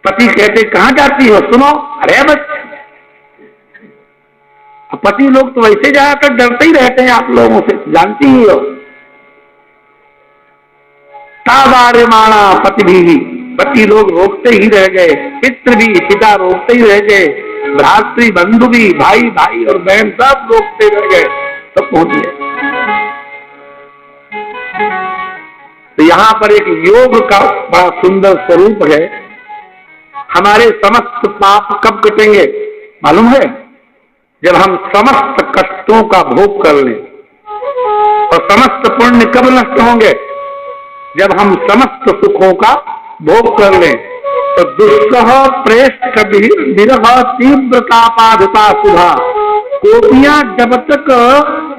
पति कहते कहां जाती हो? सुनो, अरे बच्चे, पति लोग तो वैसे जाकर डरते ही रहते हैं आप लोगों से, जानती ही हो। ताबार्यमाणा पति भी, पति लोग रोकते ही रह गए, पितृ भी, पिता रोकते ही रह गए, भ्रातृ बंधु भी, भाई भाई और बहन सब रोकते रह गए, तो पहुंच गए। तो यहाँ पर एक योग का बड़ा सुंदर स्वरूप है। हमारे समस्त पाप कब कटेंगे मालूम है? जब हम समस्त कष्टों का भोग कर लें। और समस्त पुण्य कब नष्ट होंगे? जब हम समस्त सुखों का भोग कर लें। तो दुस्सह प्रेष्ठ विरह तीव्र तापाधिता सुधा, गोपियां जब तक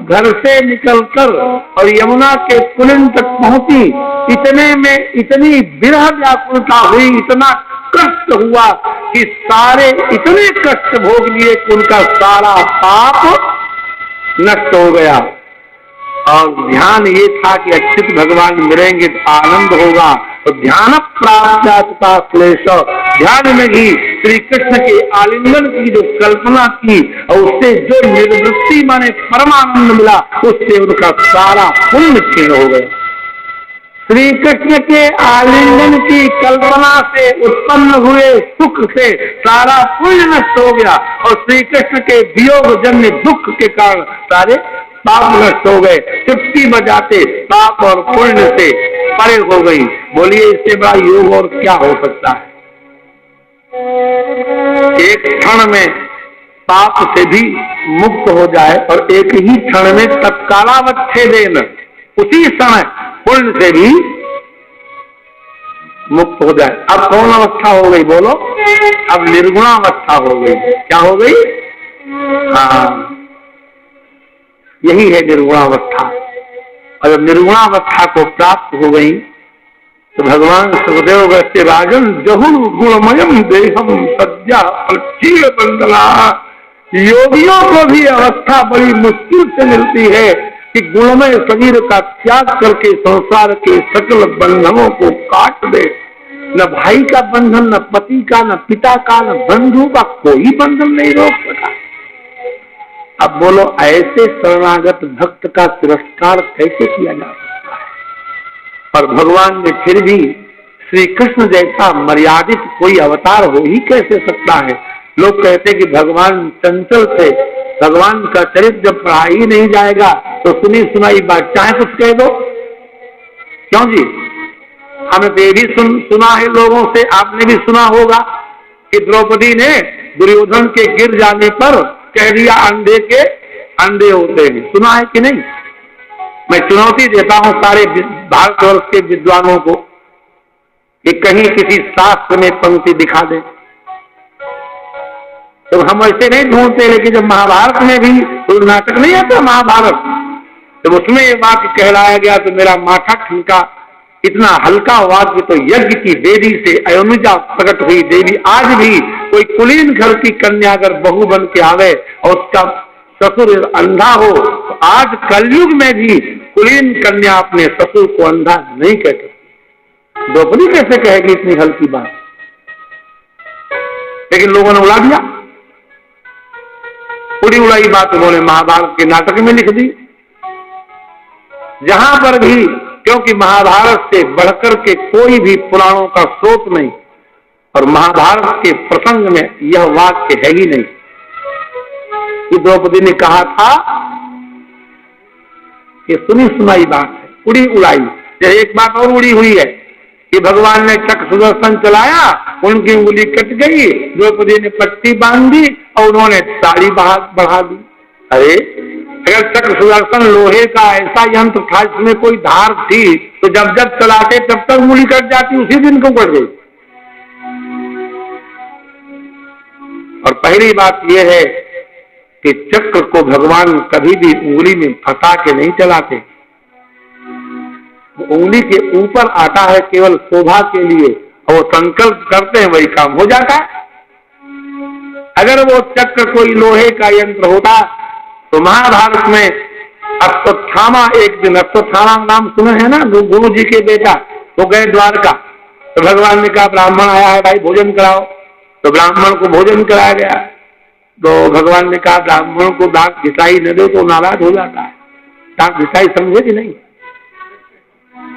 घर से निकलकर और यमुना के कुलिन तक पहुंची, इतने में इतनी विरह व्याकुलता हुई, इतना कष्ट हुआ कि सारे इतने कष्ट भोग लिए कि उनका सारा पाप नष्ट हो गया। और ध्यान ये था कि अच्युत भगवान मिलेंगे तो आनंद होगा। तो ध्यान प्राप्त क्लेश, ध्यान में ही श्री कृष्ण के आलिंगन की जो कल्पना की और उससे जो निर्वृत्ति माने परमानंद मिला, उससे उनका सारा पुण्य क्षीण हो गया। श्री कृष्ण के आलिंगन की कल्पना से उत्पन्न हुए सुख से सारा पुण्य नष्ट हो गया और श्री कृष्ण के वियोग जन्य दुख के कारण सारे पाप नष्ट हो गए। चुटकी बजाते पाप और पुण्य से परे हो गई। बोलिए इससे बड़ा योग और क्या हो सकता है? एक क्षण में पाप से भी मुक्त हो जाए और एक ही क्षण में तत्कालावच्छेदेन, उसी समय पुण्य से भी मुक्त हो जाए। अब कौन अवस्था हो गई बोलो? अब निर्गुणावस्था हो गई। क्या हो गई? हाँ, यही है निर्गुणावस्था। और जब निर्गुणावस्था को प्राप्त हो गई तो भगवान सुखदेव कहते राजन जहु गुणमयम देहम सद्या फलचील बंदना। योगियों को भी अवस्था बड़ी मुश्किल से मिलती है कि गुणमय शरीर का त्याग करके संसार के सकल बंधनों को काट दे। न भाई का बंधन, न पति का, न पिता का, न बंधु का, कोई बंधन नहीं रोक सका। अब बोलो ऐसे शरणागत भक्त का तिरस्कार कैसे किया जा सकता है? और भगवान ने फिर भी श्री कृष्ण जैसा मर्यादित कोई अवतार हो ही कैसे सकता है? लोग कहते कि भगवान चंचल थे, भगवान का चरित्र जब पढ़ा ही नहीं जाएगा तो सुनी सुनाई बात चाहे कुछ कह दो। क्यों जी? हमने तो ये भी सुना है लोगों से, आपने भी सुना होगा कि द्रौपदी ने दुर्योधन के गिर जाने पर कह दिया अंधे के अंधे होते हैं। सुना है कि नहीं? मैं चुनौती देता हूं सारे भारतवर्ष के विद्वानों को कि कहीं किसी शास्त्र में पंक्ति दिखा दे। तो हम ऐसे नहीं ढूंढते, लेकिन जब महाभारत में भी कोई नाटक नहीं आता महाभारत, जब उसमें ये बात कहलाया गया तो मेरा माथा ठनका। इतना हल्का वाक्य तो यज्ञ की वेदी से अयोनिजा प्रकट हुई देवी। आज भी कोई कुलीन घर की कन्या अगर बहू बन के आवे और उसका ससुर अंधा हो तो आज कलयुग में भी कुलीन कन्या अपने ससुर को अंधा नहीं कह सकती। द्रौपदी कैसे कहेगी इतनी हल्की बात? लेकिन लोगों ने उड़ा दिया, उड़ी उड़ाई बात उन्होंने महाभारत के नाटक में लिख दी। जहां पर भी, क्योंकि महाभारत से बढ़कर के कोई भी पुराणों का स्रोत नहीं और महाभारत के प्रसंग में यह वाक्य है ही नहीं कि द्रौपदी ने कहा था। ये सुनी सुनाई बात है, उड़ी उड़ाई। एक बात और उड़ी हुई है कि भगवान ने चक्र सुदर्शन चलाया, उनकी उंगली कट गई, द्रौपदी ने पट्टी बांध दी और उन्होंने साड़ी बढ़ा दी। अरे अगर चक्र सुदर्शन लोहे का ऐसा यंत्र था इसमें कोई धार थी तो जब जब चलाते तब तक मूली कट जाती, उसी दिन को कट गई। और पहली बात यह है कि चक्र को भगवान कभी भी उंगली में फंसा के नहीं चलाते, उंगली के ऊपर आता है केवल शोभा के लिए, और वो संकल्प करते हैं वही काम हो जाता है। अगर वो चक्र कोई लोहे का यंत्र होता तो महाभारत में अश्वत्थामा, एक दिन अश्वत्थामा नाम सुने हैं ना, गुरु जी के बेटा, वो गए द्वारका, तो भगवान ने कहा ब्राह्मण आया है भाई भोजन कराओ, तो ब्राह्मण को भोजन कराया गया। तो भगवान ने कहा ब्राह्मण को दांत घिसाई न दो तो नाराज हो जाता है। दांत घिसाई समझे कि नहीं?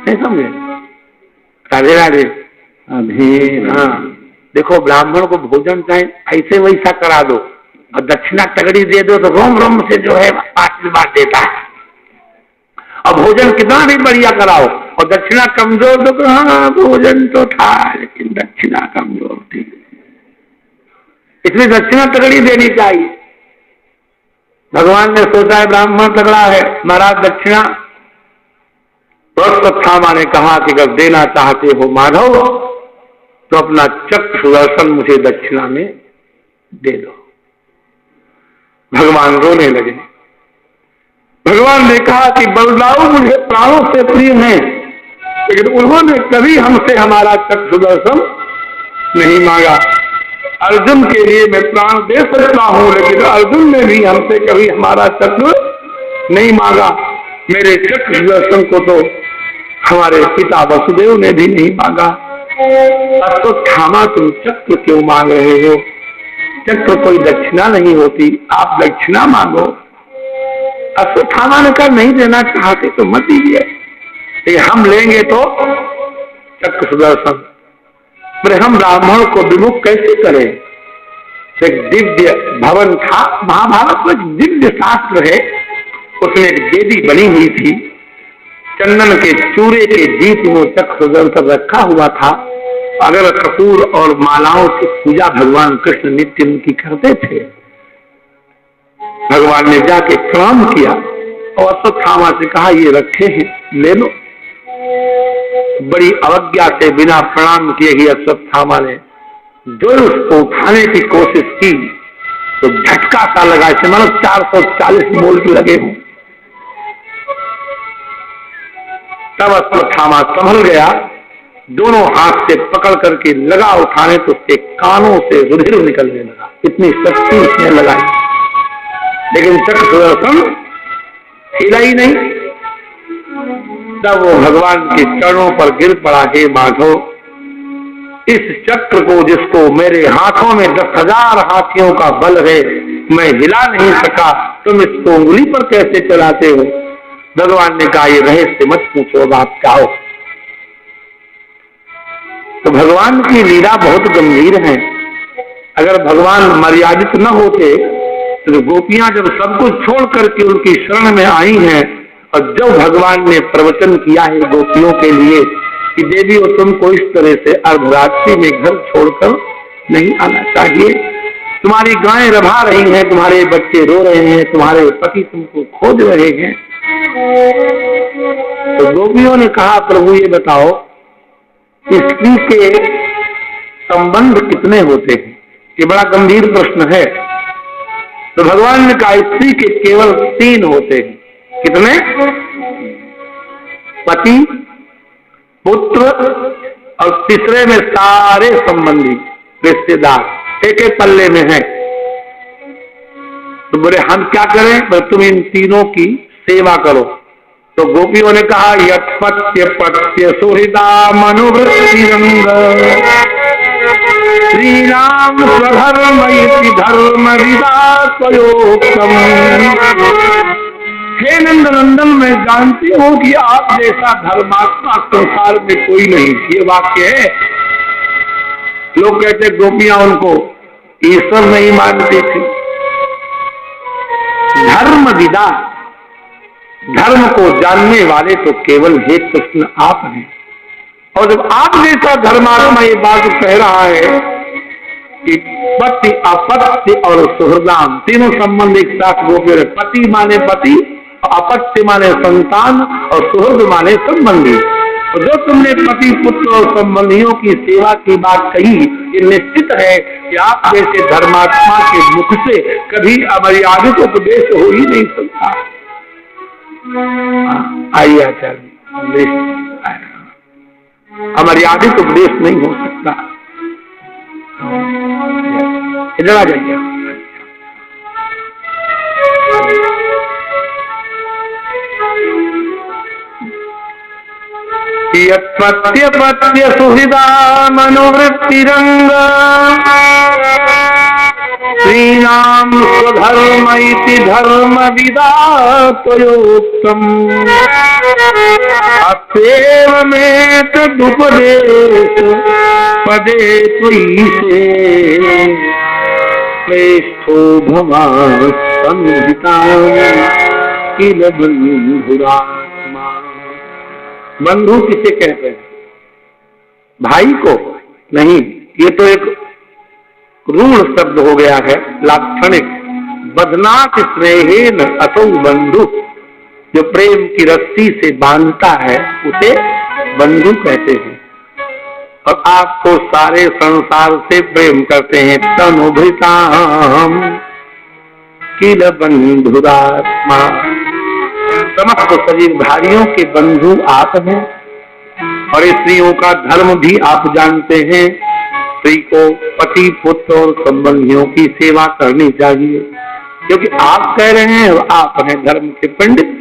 नहीं समझे? राधे राधे। अभी हाँ, देखो ब्राह्मण को भोजन चाहे ऐसे वैसा करा दो और दक्षिणा तगड़ी दे दो तो रोम रोम से जो है आशीर्वाद देता है, और भोजन कितना भी बढ़िया कराओ और दक्षिणा कमजोर दो तो हाँ भोजन तो था लेकिन दक्षिणा कमजोर थी, इसलिए दक्षिणा तगड़ी देनी चाहिए। भगवान ने सोचा है ब्राह्मण तगड़ा है, महाराज दक्षिणा। तो अश्वत्थामा ने कहा कि अगर देना चाहते हो माधव तो अपना चक्र सुदर्शन मुझे दक्षिणा में दे दो। भगवान रोने लगे। भगवान ने कहा कि बलदाऊ मुझे प्राणों से प्रिय है, लेकिन उन्होंने कभी हमसे हमारा चक्र सुदर्शन नहीं मांगा। अर्जुन के लिए मैं प्राण दे सकता हूं, लेकिन अर्जुन ने भी हमसे कभी हमारा चक्र नहीं मांगा। मेरे चक्र सुदर्शन को तो हमारे पिता वसुदेव ने भी नहीं मांगा। अश्वत्थामा तुम चक्र क्यों मांग रहे हो? चक्र कोई दक्षिणा नहीं होती, आप दक्षिणा मांगो। अश्वत्थामा ने कहा नहीं देना चाहते तो मत दीजिए, लेकिन हम लेंगे तो चक्र सुदर्शन। बोले हम ब्राह्मण को विमुख कैसे करें? एक दिव्य भवन था, महाभारत में एक दिव्य शास्त्र है, उसमें एक देवी बनी हुई थी, चंदन के चूरे के दीप में चक्र सुदर्शन रखा हुआ था। अगर कपूर और मालाओं की पूजा भगवान कृष्ण नित्य उनकी करते थे। भगवान ने जाके प्रणाम किया और अश्वत्थामा से कहा ये रखे हैं ले लो। बड़ी अवज्ञा से बिना प्रणाम किए ही अश्वत्थामा ने जो उसको उठाने की कोशिश की तो झटका सा लगा, इसे मानो 440 बोल्ट लगे हों। तब अश्वत्थामा संभल गया, दोनों हाथ से पकड़ करके लगा उठाने तो उसके कानों से रुधिर निकलने लगा, इतनी शक्ति उसने लगाई, लेकिन चक्र सुदर्शन हिला ही नहीं। तब वो भगवान के चरणों पर गिर पड़ा, हे माधव इस चक्र को जिसको मेरे हाथों में 10,000 हाथियों का बल है मैं हिला नहीं सका, तुम इसको उंगली पर कैसे चलाते हो? भगवान ने कहा ये रहस्य मत पूछो, अब आप चाहो। तो भगवान की लीला बहुत गंभीर है। अगर भगवान मर्यादित न होते तो गोपियां जब सब कुछ छोड़ करके उनकी शरण में आई हैं, और जब भगवान ने प्रवचन किया है गोपियों के लिए कि देवी और तुमको इस तरह से अर्धरात्रि में घर छोड़कर नहीं आना चाहिए, तुम्हारी गायें रभा रही हैं, तुम्हारे बच्चे रो रहे हैं, तुम्हारे पति तुमको खोज रहे हैं। तो गोपियों ने कहा प्रभु ये बताओ स्त्री के संबंध कितने होते हैं? ये बड़ा गंभीर प्रश्न है। तो भगवान ने कहा स्त्री के केवल 3 होते हैं। कितने? पति, पुत्र और तीसरे में सारे संबंधी रिश्तेदार एक एक पल्ले में है। तो बोले हम क्या करें? बोले तुम इन तीनों की सेवा करो। तो गोपियों ने कहा यत्पत्य पत्य सुहृदा मनुवृत्ति रंग श्री राम स्वधर्म इति धर्म विदात्वयोक्तम। हे नंदनंदन मैं जानती हूँ कि आप जैसा धर्मात्मा संसार में कोई नहीं। ये वाक्य है। लोग कहते गोपियां उनको ईश्वर नहीं मानती थी। धर्म विदा, धर्म को जानने वाले तो केवल हे कृष्ण आप हैं। और जब आप जैसा धर्मात्मा ये बात कह रहा है कि पति अपत्य और सुहृदाम, तीनों संबंध एक साथ गोपियों ने। पति माने पति, अपत्य माने संतान और सुहृद माने संबंधी। तो जो तुमने पति पुत्र और संबंधियों की सेवा की बात कही, ये निश्चित है कि आप जैसे धर्मात्मा के मुख से कभी अमर्यादित उपदेश हो ही नहीं सकता। आइए आचार्य, अमर्यादित उपदेश नहीं हो सकता। इधर आ जाइए। पत्य पत्य सुहृदा मनोवृत्तिरंग श्रीनाम स्वधर्म इति धर्म विदा त्वयोक्तम् अत्येवमेत दुपदेश पदे त्वयि श्रेष्ठो भवान् संहिताम् किल बन्धुरात्मा। बंधु किसे कहते हैं? भाई को नहीं, ये तो एक रूढ़ शब्द हो गया है, लाक्षणिक। बधनात् स्नेहेन असौ बंधु, जो प्रेम की रस्सी से बांधता है उसे बंधु कहते हैं। और आप तो सारे संसार से प्रेम करते हैं। तनुभृताम किल बंधुरात्मा, समस्त शरीरधारियों के बंधु आप हैं। और स्त्रियों का धर्म भी आप जानते हैं। स्त्री को पति पुत्र और संबंधियों की सेवा करनी चाहिए, क्योंकि आप कह रहे हैं आप हैं धर्म के पंडित।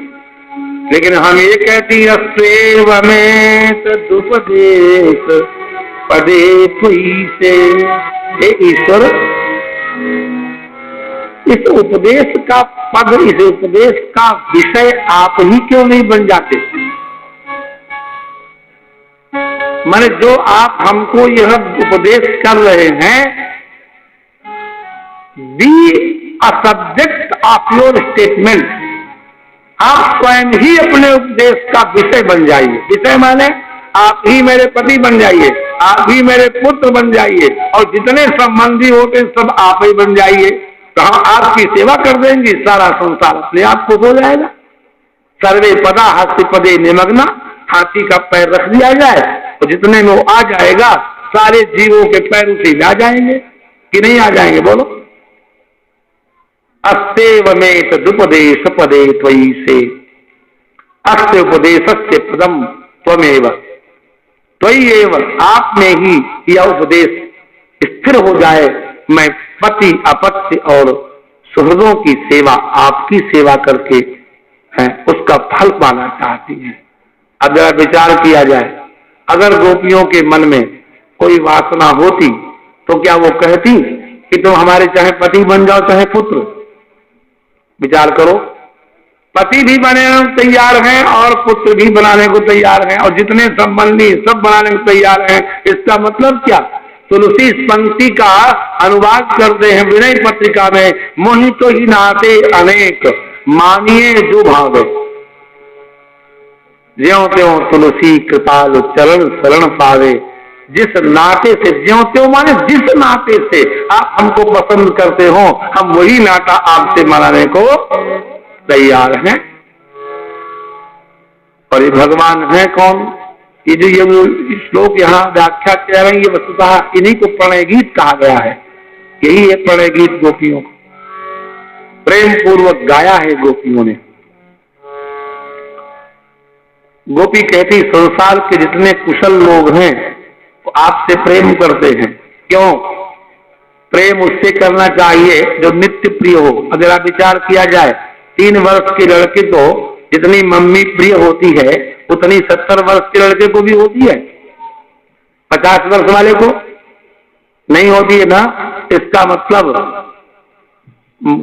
लेकिन हम ये कहती अस्वेवमेत दुपदेश पदे त्वयि से, हे ईश्वर, इस उपदेश का पद, इस उपदेश का विषय आप ही क्यों नहीं बन जाते? माने जो आप हमको यह उपदेश कर रहे हैं, be a subject of your statement, आप स्वयं ही अपने उपदेश का विषय बन जाइए। विषय माने आप ही मेरे पति बन जाइए, आप ही मेरे पुत्र बन जाइए, और जितने संबंधी होते सब आप ही बन जाइए। तो हम आपकी सेवा कर देंगे, सारा संसार अपने आप को हो जाएगा। सर्वे पदा हास्य पदे निमग्ना, हाथी का पैर रख दिया जाए तो जितने में वो आ जाएगा, सारे जीवों के पैर उसी में आ जाएंगे कि नहीं आ जाएंगे? बोलो। अस्तेवमेत दुपदेश पदे त्वयि से, अस्य उपदेशस्य पदम त्वमेव, त्वयि एव, आप में ही यह उपदेश स्थिर हो जाए। मैं पति अपत्य और सुहृदों की सेवा, आपकी सेवा करके है उसका फल पाना चाहती है। अब जरा विचार किया जाए, अगर गोपियों के मन में कोई वासना होती तो क्या वो कहती कि तुम हमारे चाहे पति बन जाओ चाहे पुत्र? विचार करो, पति भी बनाने को तैयार हैं और पुत्र भी बनाने को तैयार हैं, और जितने संबंधी सब बनाने को तैयार हैं। इसका मतलब क्या? तुलसी इस पंक्ति का अनुवाद करते हैं विनय पत्रिका में, मोहित ही नाते अनेक मानिए जो भावे, ज्यों त्यों तुलसी कृपाल चरण शरण पावे। जिस नाते से, ज्यों त्यों माने जिस नाते से आप हमको पसंद करते हो, हम वही नाता आपसे मनाने को तैयार हैं। और ये भगवान है कौन? ये जो ये श्लोक यहाँ व्याख्या कह रहे हैं, ये वस्तुतः इन्हीं को प्रणय गीत कहा गया है। यही है प्रणय गीत, गोपियों को प्रेम पूर्वक गाया है गोपियों ने। गोपी कहती संसार के जितने कुशल लोग हैं वो आपसे प्रेम करते हैं। क्यों? प्रेम उससे करना चाहिए जो नित्य प्रिय हो। अगर आप विचार किया जाए, 3 वर्ष के लड़के को जितनी मम्मी प्रिय होती है उतनी 70 वर्ष के लड़के को भी होती है। 50 वर्ष वाले को नहीं होती है ना। इसका मतलब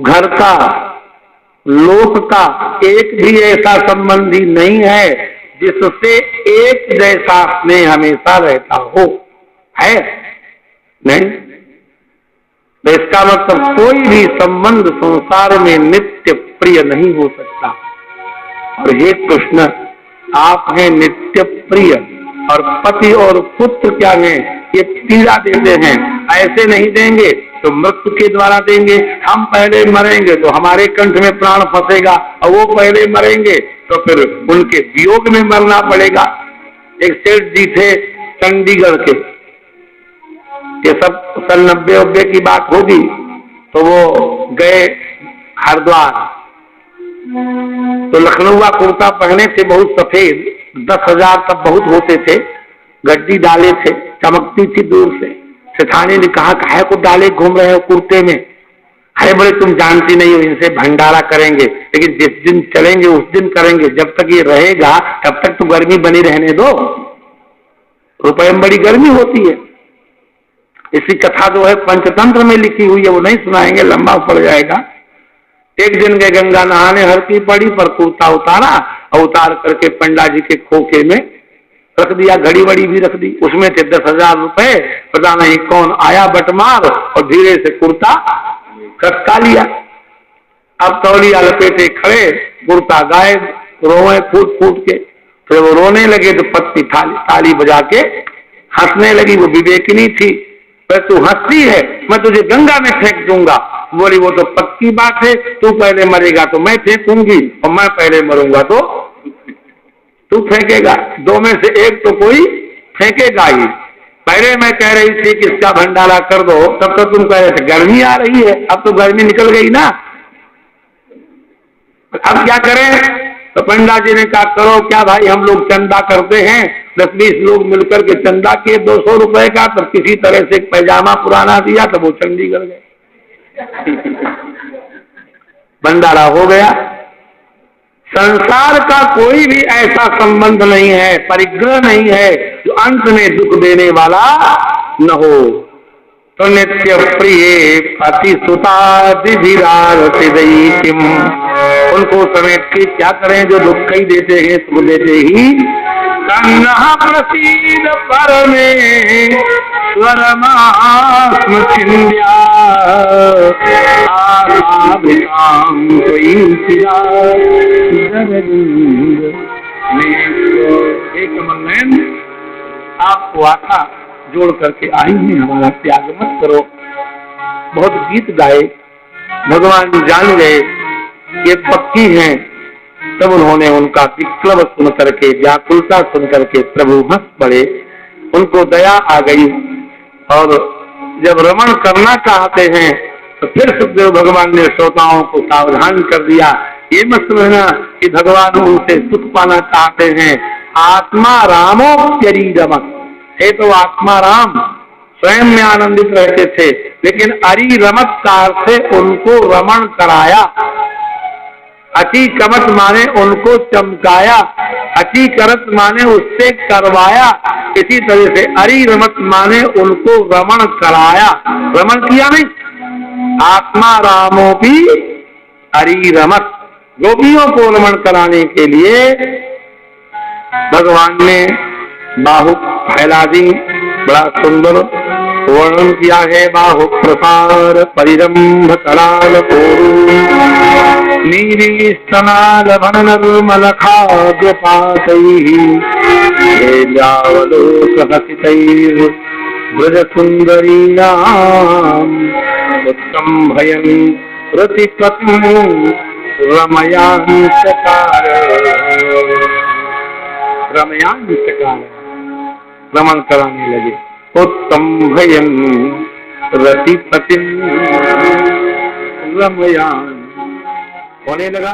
घर का, लोक का एक भी ऐसा संबंधी नहीं है जिससे एक जैसा स्नेह हमेशा रहता हो, है नहीं। तो इसका मतलब कोई भी संबंध संसार में नित्य प्रिय नहीं हो सकता। और हे कृष्ण, आप हैं नित्य प्रिय, और पति और पुत्र क्या है, ये पीड़ा देते हैं। ऐसे नहीं देंगे तो मृत्यु के द्वारा देंगे, हम पहले मरेंगे तो हमारे कंठ में प्राण फंसेगा, और वो पहले मरेंगे तो फिर उनके वियोग में मरना पड़ेगा। एक सेठ जी थे चंडीगढ़ के, ये सब सन 90 की बात होगी, तो वो गए हरिद्वार, तो लखनऊ कुर्ता पहने थे बहुत सफेद, 10,000 तब बहुत होते थे, गड्डी डाले थे, चमकती थी दूर से। सेठानी ने कहा काहे को डाले घूम रहे हो कुर्ते में? अरे बोले तुम जानती नहीं हो, इनसे भंडारा करेंगे, लेकिन जिस दिन चलेंगे उस दिन करेंगे, जब तक ये रहेगा तब तक तो गर्मी बनी रहने दो, रुपये में बड़ी गर्मी होती है। इसी कथा जो है पंचतंत्र में लिखी हुई है, वो नहीं सुनाएंगे, लंबा पड़ जाएगा। एक दिन गए गंगा नहाने, हर की पड़ी पर कुर्ता उतारा, और उतार करके पंडा जी के खोखे में रख दिया, घड़ी वड़ी भी रख दी, उसमें थे 10,000 रुपए। पता नहीं कौन आया बटमार और धीरे से कुर्ता खटका लिया। अब तौलिया लपेटे खड़े, कुर्ता गायब, रोए फूट फूट के। फिर वो रोने लगे तो पत्नी ताली बजा के हंसने लगी, वो विवेकिनी थी। पर तू हंसती है, मैं तुझे गंगा में फेंक दूंगा। बोली वो तो पक्की बात है, तू पहले मरेगा तो मैं फेंकूंगी, और मैं पहले मरूंगा तो तू फेंकेगा, दो में से एक तो कोई फेंकेगा ही। पहले मैं कह रही थी कि इसका भंडारा कर दो, तब तो तुम कह रहे थे गर्मी आ रही है, अब तो गर्मी निकल गई ना, अब क्या करें? तो पंडा जी ने कहा करो क्या भाई, हम लोग चंदा करते हैं, 10-20 लोग मिलकर के चंदा किए 200 रुपए का, तब किसी तरह से एक पैजामा पुराना दिया, तब वो चंडीगढ़ गए, भंडारा हो गया। संसार का कोई भी ऐसा संबंध नहीं है, परिग्रह नहीं है जो अंत में दुख देने वाला न हो। तो नित्य प्रिय अति सुतादिभिरारति दैत्यम, उनको समेट के क्या करें जो दुख ही देते हैं, सुख देते ही। तन्नः प्रसीद परमे स्वरमास्म छिन्द्या आसाभितां त्वयि चिरा जगदीन्द्र एक कमलनयन, आपको आशा जोड़ करके आई हैं, हमारा त्याग मत करो। बहुत गीत गाए, भगवान जान गए ये पक्की हैं, तब उन्होंने उनका विक्लव सुन करके, व्याकुलता सुन करके प्रभु हंस पड़े, उनको दया आ गई। और जब रमण करना चाहते हैं तो फिर सुखदेव भगवान ने श्रोताओं को सावधान कर दिया, ये मत समझना कि भगवान उनसे सुख पाना चाहते हैं। आत्मा रामोप्यरी रमक है, तो आत्मा राम स्वयं में आनंदित रहते थे, लेकिन अरि रमत कार से उनको रमण कराया। अति कमत माने उनको चमकाया, अति करत माने उससे करवाया। इसी तरह से अरि रमत माने उनको रमण कराया, रमण किया नहीं। आत्मा रामो भी अरि रमत, गोपियों को रमण कराने के लिए भगवान ने बाहु फैला दी। बड़ा सुंदर वर्णन किया है, बाहु प्रसार परिरंभ कराल नीरी स्तनाल भन निर्मल खाद्य पातैर्यावलोक हसितैर् ब्रज सुंदरीणाम् उत्संभयन् प्रतिपत्म रमयांचकार रमण कराने लगे। उत्तम भयन रतिपति रमयान होने लगा।